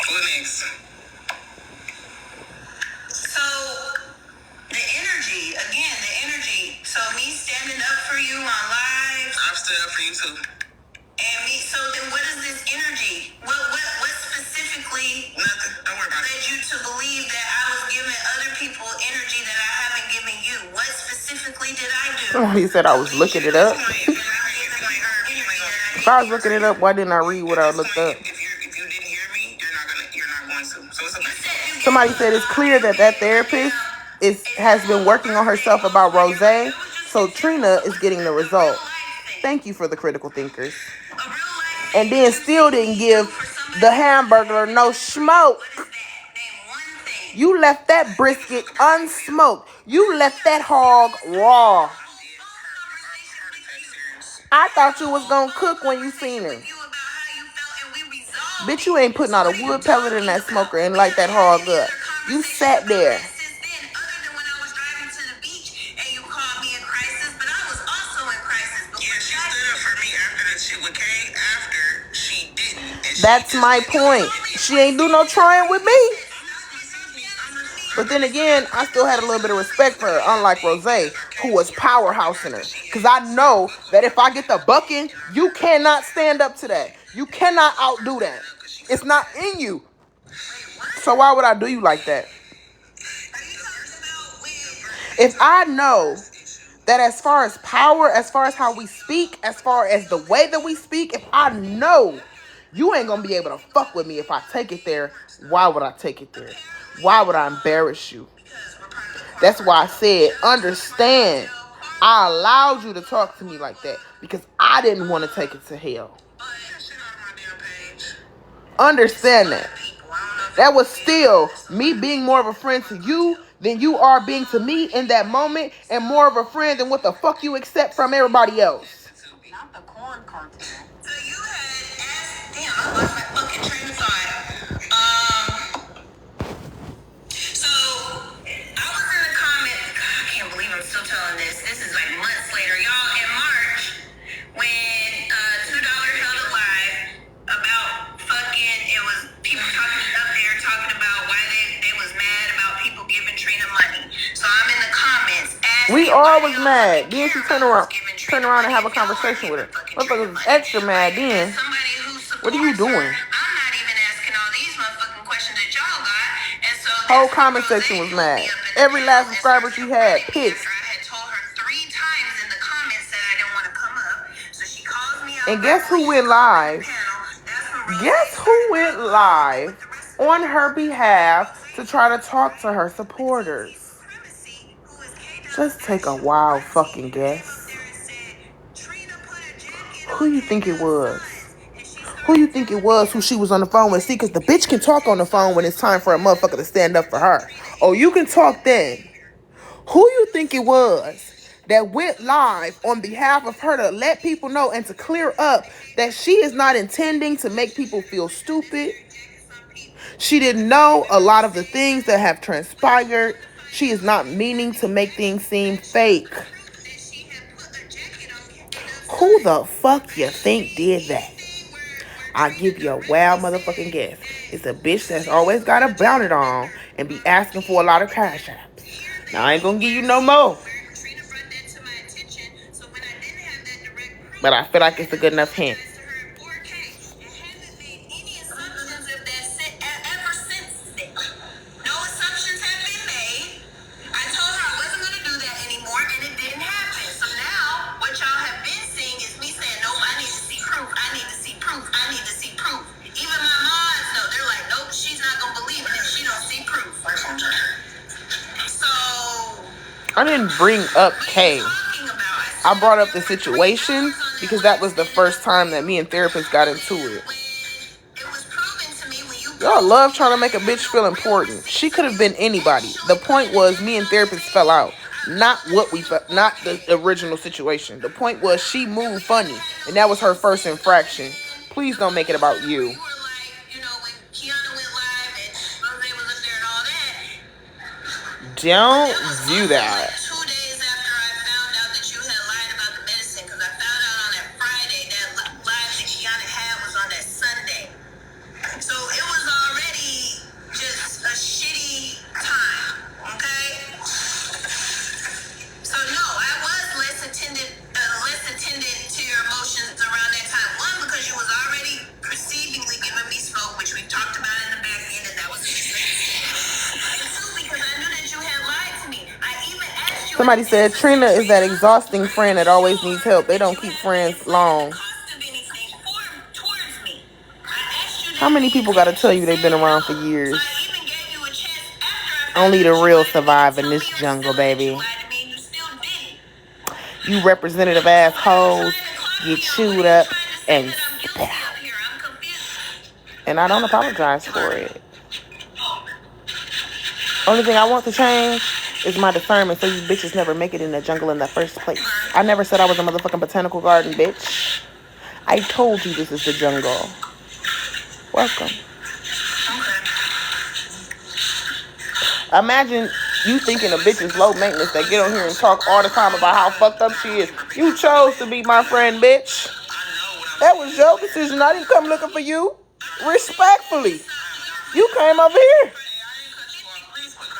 What next? So, the energy, again, the energy. So, me standing up for you on live. I've stood up for you too. And me, so then what is this energy? What specifically nothing. Don't worry about led you to believe that I was giving other people energy that I haven't given you? What specifically did I do? Somebody said I was looking it up. If I was looking it up, why didn't I read what I looked up? If you didn't hear me, you're not going to. So it's okay. Somebody said it's clear that therapist has been working on herself about Rose, so Trina is getting the result. Thank you for the critical thinkers. And then still didn't give the hamburger no smoke. You left that brisket unsmoked. You left that hog raw. I thought you was gonna cook when you seen him. Bitch, you ain't putting out a wood pellet in that smoker and light that hog up. You sat there. That's my point. She ain't do no trying with me. But then again, I still had a little bit of respect for her, unlike Rose, who was powerhousing her. Because I know that if I get the bucking, you cannot stand up to that. You cannot outdo that. It's not in you. So why would I do you like that? If I know that as far as power, as far as how we speak, as far as the way that we speak, if I know you ain't going to be able to fuck with me if I take it there, why would I take it there? Why would I embarrass you? That's why I said, understand. I allowed you to talk to me like that because I didn't want to take it to hell. Understand that. That was still me being more of a friend to you than you are being to me in that moment, and more of a friend than what the fuck you accept from everybody else. Not the corn cartel. So you had asked, damn, I lost my fucking train of thought. So I was in the comment. God, I can't believe I'm still telling this. This is like months later, y'all. In March, when $2 held a live about fucking, it was people talking about why they was mad about people giving Trina money. So I'm in the comments asking. We all was mad. Then she turn around and have a conversation with her. Motherfuckers was extra mad then. What are you doing? I'm not even asking all these motherfucking questions that y'all got. And so whole comment section was mad. Every last subscriber she had pissed. I had told her 3 times in the comments that I didn't want to come up. So she calls me out And guess who went live? Guess who went live on her behalf to try to talk to her supporters? Just take a wild fucking guess. Who you think it was? Who you think it was who she was on the phone with? See, because the bitch can talk on the phone when it's time for a motherfucker to stand up for her. Oh, you can talk then. Who you think it was that went live on behalf of her to let people know and to clear up that she is not intending to make people feel stupid? She didn't know a lot of the things that have transpired. She is not meaning to make things seem fake. Who the fuck you think did that? I give you a wild motherfucking guess. It's a bitch that's always got a bonnet on and be asking for a lot of cash apps. Now I ain't gonna give you no more. But I feel like it's a good enough hint. I didn't bring up Kay. I brought up the situation because that was the first time that me and therapists got into it. Y'all love trying to make a bitch feel important. She could have been anybody. The point was me and therapists fell out. Not the original situation. The point was she moved funny, and that was her first infraction. Please don't make it about you. Don't do that. Somebody said Trina is that exhausting friend that always needs help. They don't keep friends long. How many people got to tell you they've been around for years? Only the real survive in this jungle, baby. You representative assholes get chewed up and spit out. And I don't apologize for it. Only thing I want to change is my discernment so you bitches never make it in the jungle in the first place. I never said I was a motherfucking botanical garden, bitch. I told you this is the jungle. Welcome. Imagine you thinking a bitch is low maintenance that get on here and talk all the time about how fucked up she is. You chose to be my friend, bitch. That was your decision. I didn't come looking for you. Respectfully. You came over here.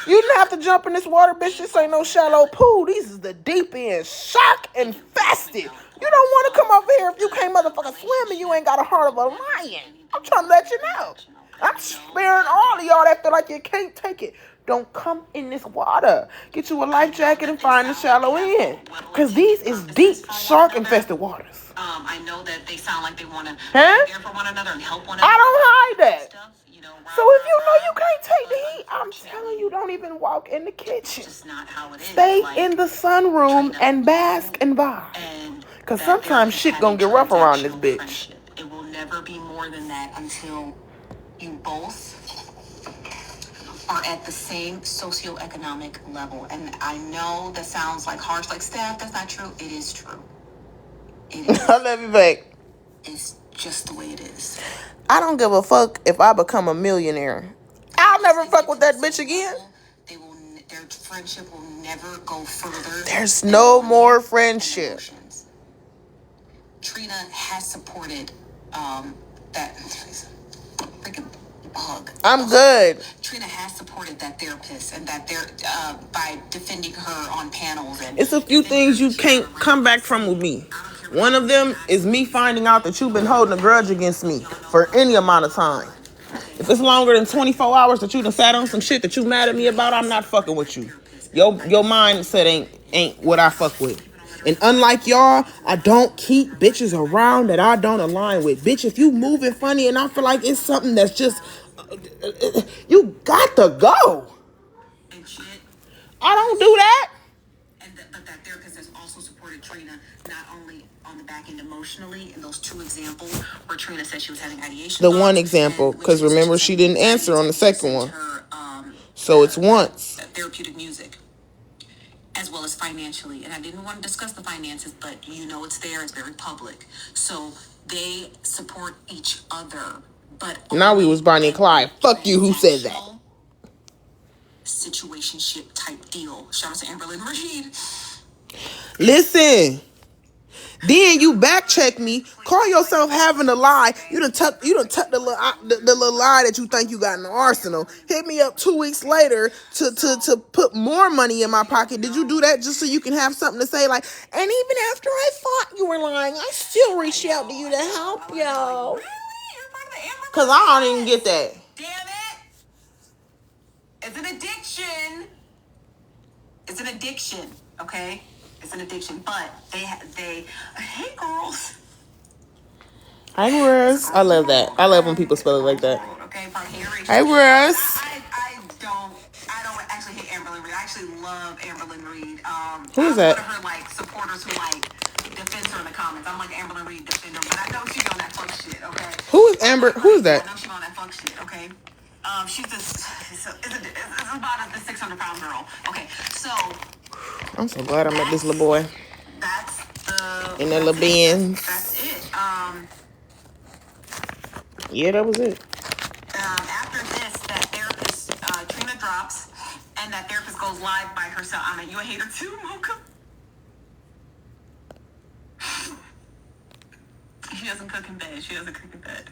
You didn't have to jump in this water, bitch. This ain't no shallow pool. These is the deep end. Shark infested. You don't want to come over here if you can't motherfucking swim and you ain't got a heart of a lion. I'm trying to let you know. I'm sparing all of y'all that feel like you can't take it. Don't come in this water. Get you a life jacket and find the shallow end. Because these is deep, shark-infested waters. I know that they sound like they want to be there for one another and help one another. I don't hide that. So if you know you can't take the heat, I'm telling you, don't even walk in the kitchen. Stay in the sunroom and bask and vibe. Because sometimes shit gonna get rough around this bitch. It will never be more than that until you both are at the same socioeconomic level. And I know that sounds like harsh, like Steph, that's not true. It is true. It is. I love you back. It's just the way it is. I don't give a fuck if I become a millionaire. I'll never fuck with that bitch again. Their friendship will never go further. There's no more friendship. Trina has supported that freaking bug. I'm good. Trina has supported that therapist and that they're by defending her on panels. And it's a few things you can't come back from with me. One of them is me finding out that you've been holding a grudge against me for any amount of time. If it's longer than 24 hours that you done sat on some shit that you mad at me about, I'm not fucking with you. Your mindset ain't what I fuck with. And unlike y'all, I don't keep bitches around that I don't align with. Bitch, if you moving funny and I feel like it's something that's just, you got to go. And shit. I don't do that. But that therapist has also supported Trina not only on the back end emotionally in those 2 examples where Trina said she was having ideation. The one example, because remember she didn't answer on the second one. So it's once. Therapeutic music, as well as financially. And I didn't want to discuss the finances, but it's there, it's very public. So they support each other. But now we was Bonnie and Clyde. Fuck you, who said that? Situationship type deal. Shout out to Amberlynn Reed. Listen. Then you back check me, call yourself having a lie. You done tuck the little lie that you think you got in the arsenal. Hit me up 2 weeks later to put more money in my pocket. Did you do that just so you can have something to say? Like, and even after I thought you were lying, I still reached out to you to help you. Cause I don't even get that. Damn it! It's an addiction. It's an addiction. Okay. It's an addiction, but they hey girls. Hi Russ. I love that. I love when people spell it like that. Okay, hi Russ. I don't actually hate Amberlynn Reed. I actually love Amberlynn Reed. Who is that? I'm one of her supporters who defends her in the comments. I'm like Amberlyn Reed defender, but I know she's on that fuck shit. Okay. Who is Amber? Who is that? I know she's on that fuck shit. Okay. She's just it's about the 600-pound girl. Okay, so. I'm so glad I met this little boy. That's in that little Benz. That's it. Yeah, that was it. After this, that therapist, Trina drops, and that therapist goes live by herself. I mean, you a hater too, Mocha? She doesn't cook in bed.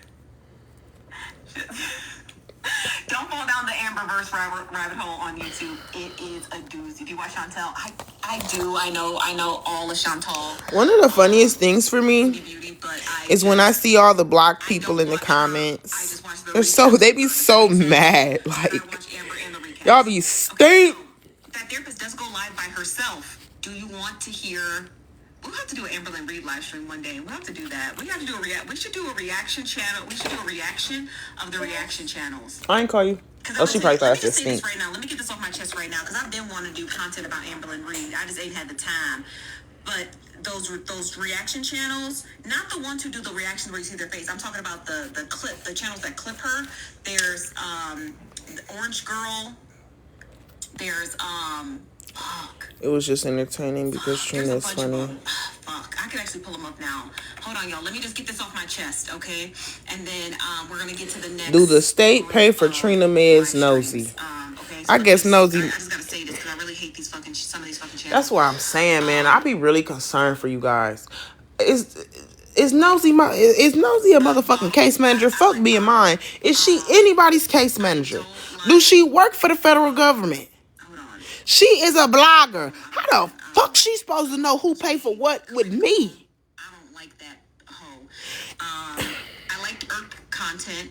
Don't fall down the Amberverse rabbit hole on YouTube. It is a doozy. If you watch Chantel, I do. I know all of Chantal. One of the funniest things for me is when I see all the blocked people in the comments. They be so mad. Like, y'all be stink. That therapist does go live by herself. Do you want to hear? We'll have to do an Amberlynn Reed live stream one day. We'll have to do that. We have to do we should do a reaction channel. We should do a reaction of the reaction channels. I ain't call you. Oh, she probably thought I said stink. Right now. Let me get this off my chest right now, because I've been wanting to do content about Amberlynn Reed. I just ain't had the time. But those reaction channels, not the ones who do the reactions where you see their face. I'm talking about the channels that clip her. There's the Orange Girl. There's fuck. It was just entertaining because Trina is funny. Fuck, I could actually pull them up now. Hold on, y'all. Let me just get this off my chest, okay? And then we're gonna get to the next. Do the state pay for Trina Meds Nosy? Okay, so I guess Nosy. I just gotta say this because I really hate some of these fucking channels. That's what I'm saying, man. I be really concerned for you guys. Is Nosy a motherfucking case manager? Fuck being mine. Is she anybody's case manager? Do she work for the federal government? She is a blogger. How the fuck she supposed to know who paid for what with me? I don't like that hoe. I like content.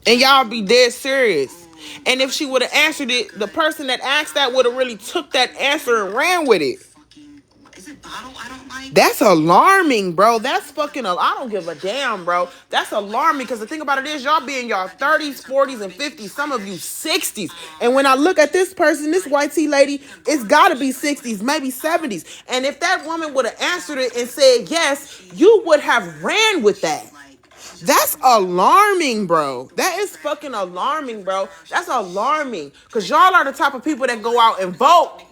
And y'all be dead serious. And if she would have answered it, the person that asked that would have really took that answer and ran with it. Is it bottle I don't like? That's alarming, bro. That's fucking, I don't give a damn, bro. That's alarming, because the thing about it is y'all be in y'all 30s, 40s, and 50s. Some of you 60s. And when I look at this person, this white tea lady, it's got to be 60s, maybe 70s. And if that woman would have answered it and said yes, you would have ran with that. That's alarming, bro. That is fucking alarming, bro. That's alarming. Because y'all are the type of people that go out and vote.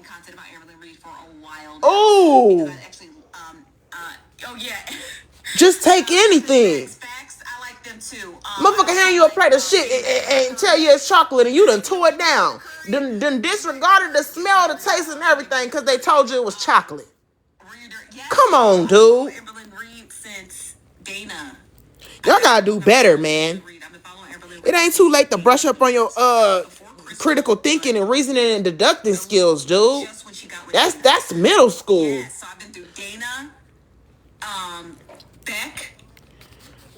Oh. Oh yeah. Just take anything. Facts, I like them too. Motherfucker hand you a plate of shit and tell you it's chocolate and you done tore it down. Done disregarded the smell, the taste, and everything because they told you it was chocolate. Come on, dude. Y'all gotta do better, man. It ain't too late to brush up on your critical thinking and reasoning and deducting skills, dude. That's middle school. Yeah, so I've been through Dana, Beck.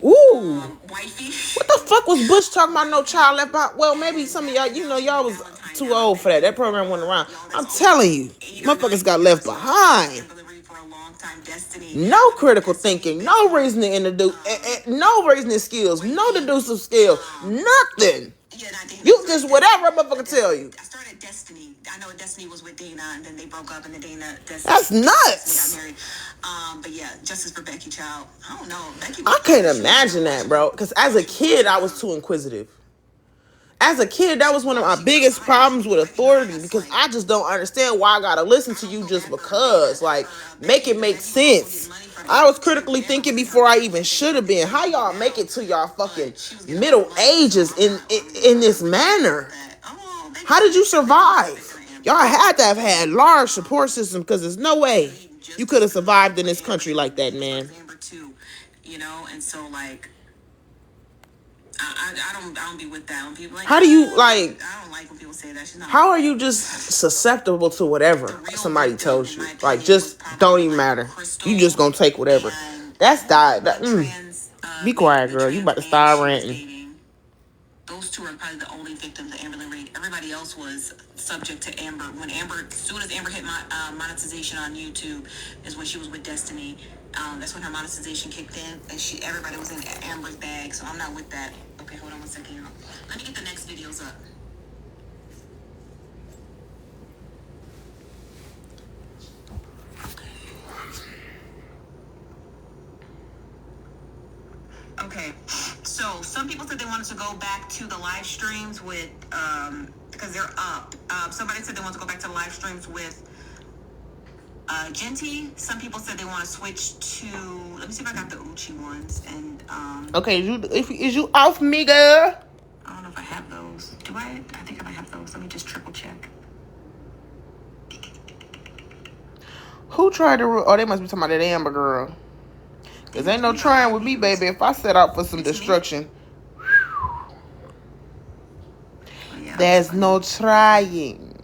Ooh. Wifey. What the fuck was Bush talking about? No child left behind. Well, maybe some of y'all, y'all was too old for that. That program went around. I'm telling you, motherfuckers got left behind. time Destiny. No critical thinking. No reasoning introduce. No reasoning skills. No deductive skill. Nothing. Yeah, and I think You just whatever a motherfucker tell you. I started Destiny. I know Destiny was with Dana, and then they broke up, and then Destiny That's nuts. got married. But yeah, justice for Becky Child. I don't know. Becky. I can't imagine that, bro. Because as a kid, I was too inquisitive. As a kid, that was one of my biggest problems with authority, because I just don't understand why I gotta listen to you just because. Like, make it make sense. I was critically thinking before I even should have been. How y'all make it to y'all fucking middle ages in this manner? How did you survive? Y'all had to have had large support system, because there's no way you could have survived in this country like that, man. You know, and so like, I don't be with that when people like. How do you like? I don't like when people say that. She's not. How are you just susceptible to whatever somebody tells you? Like, just don't even matter. You just gonna take whatever. That's that. Be quiet, girl. You about to start ranting. Those two are probably the only victims that Amber Lynn Reid. Everybody else was subject to Amber. When Amber, as soon as Amber hit monetization on YouTube, is when she was with Destiny. That's when her monetization kicked in, and everybody was in Amber's bag. So I'm not with that. Okay, hold on one second, y'all. Let me get the next videos up. Okay, so some people said they wanted to go back to the live streams with, because they're up. Somebody said they want to go back to the live streams with Genty. Some people said they want to switch to, let me see if I got the Uchi ones. And okay, is you off me, girl? I don't know if I have those. Do I? I think I might have those. Let me just triple check. Who tried to? Oh, they must be talking about that Amber girl. Cause ain't no trying with me, baby. If I set out for some destruction, there's no trying.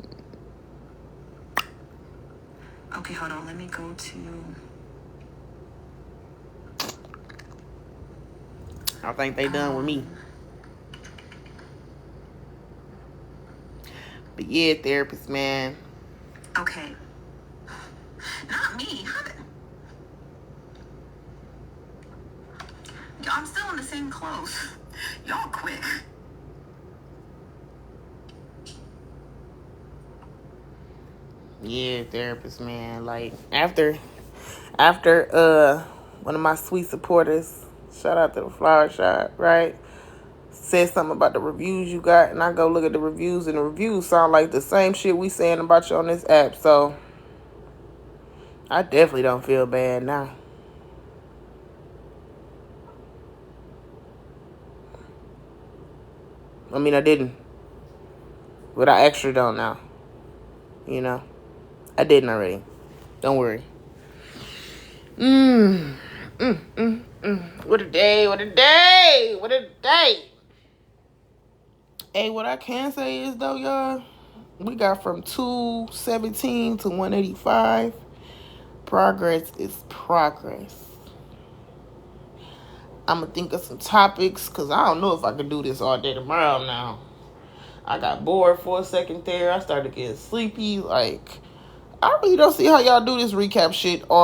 Okay, hold on. Let me go to. I think they done with me. But yeah, therapist, man. Okay. Not me. I'm still in the same clothes. Y'all quick. Yeah, therapist, man. Like, after one of my sweet supporters, shout out to the flower shop, right, said something about the reviews you got, and I go look at the reviews, and the reviews sound like the same shit we saying about you on this app. So I definitely don't feel bad now. I mean, I didn't, but I actually don't now. You know, I didn't already. Don't worry. What a day, what a day, what a day. Hey, what I can say is, though, y'all, we got from 217 to 185. Progress is progress. I'm going to think of some topics, because I don't know if I can do this all day tomorrow now. I got bored for a second there. I started getting sleepy. Like, I really don't see how y'all do this recap shit all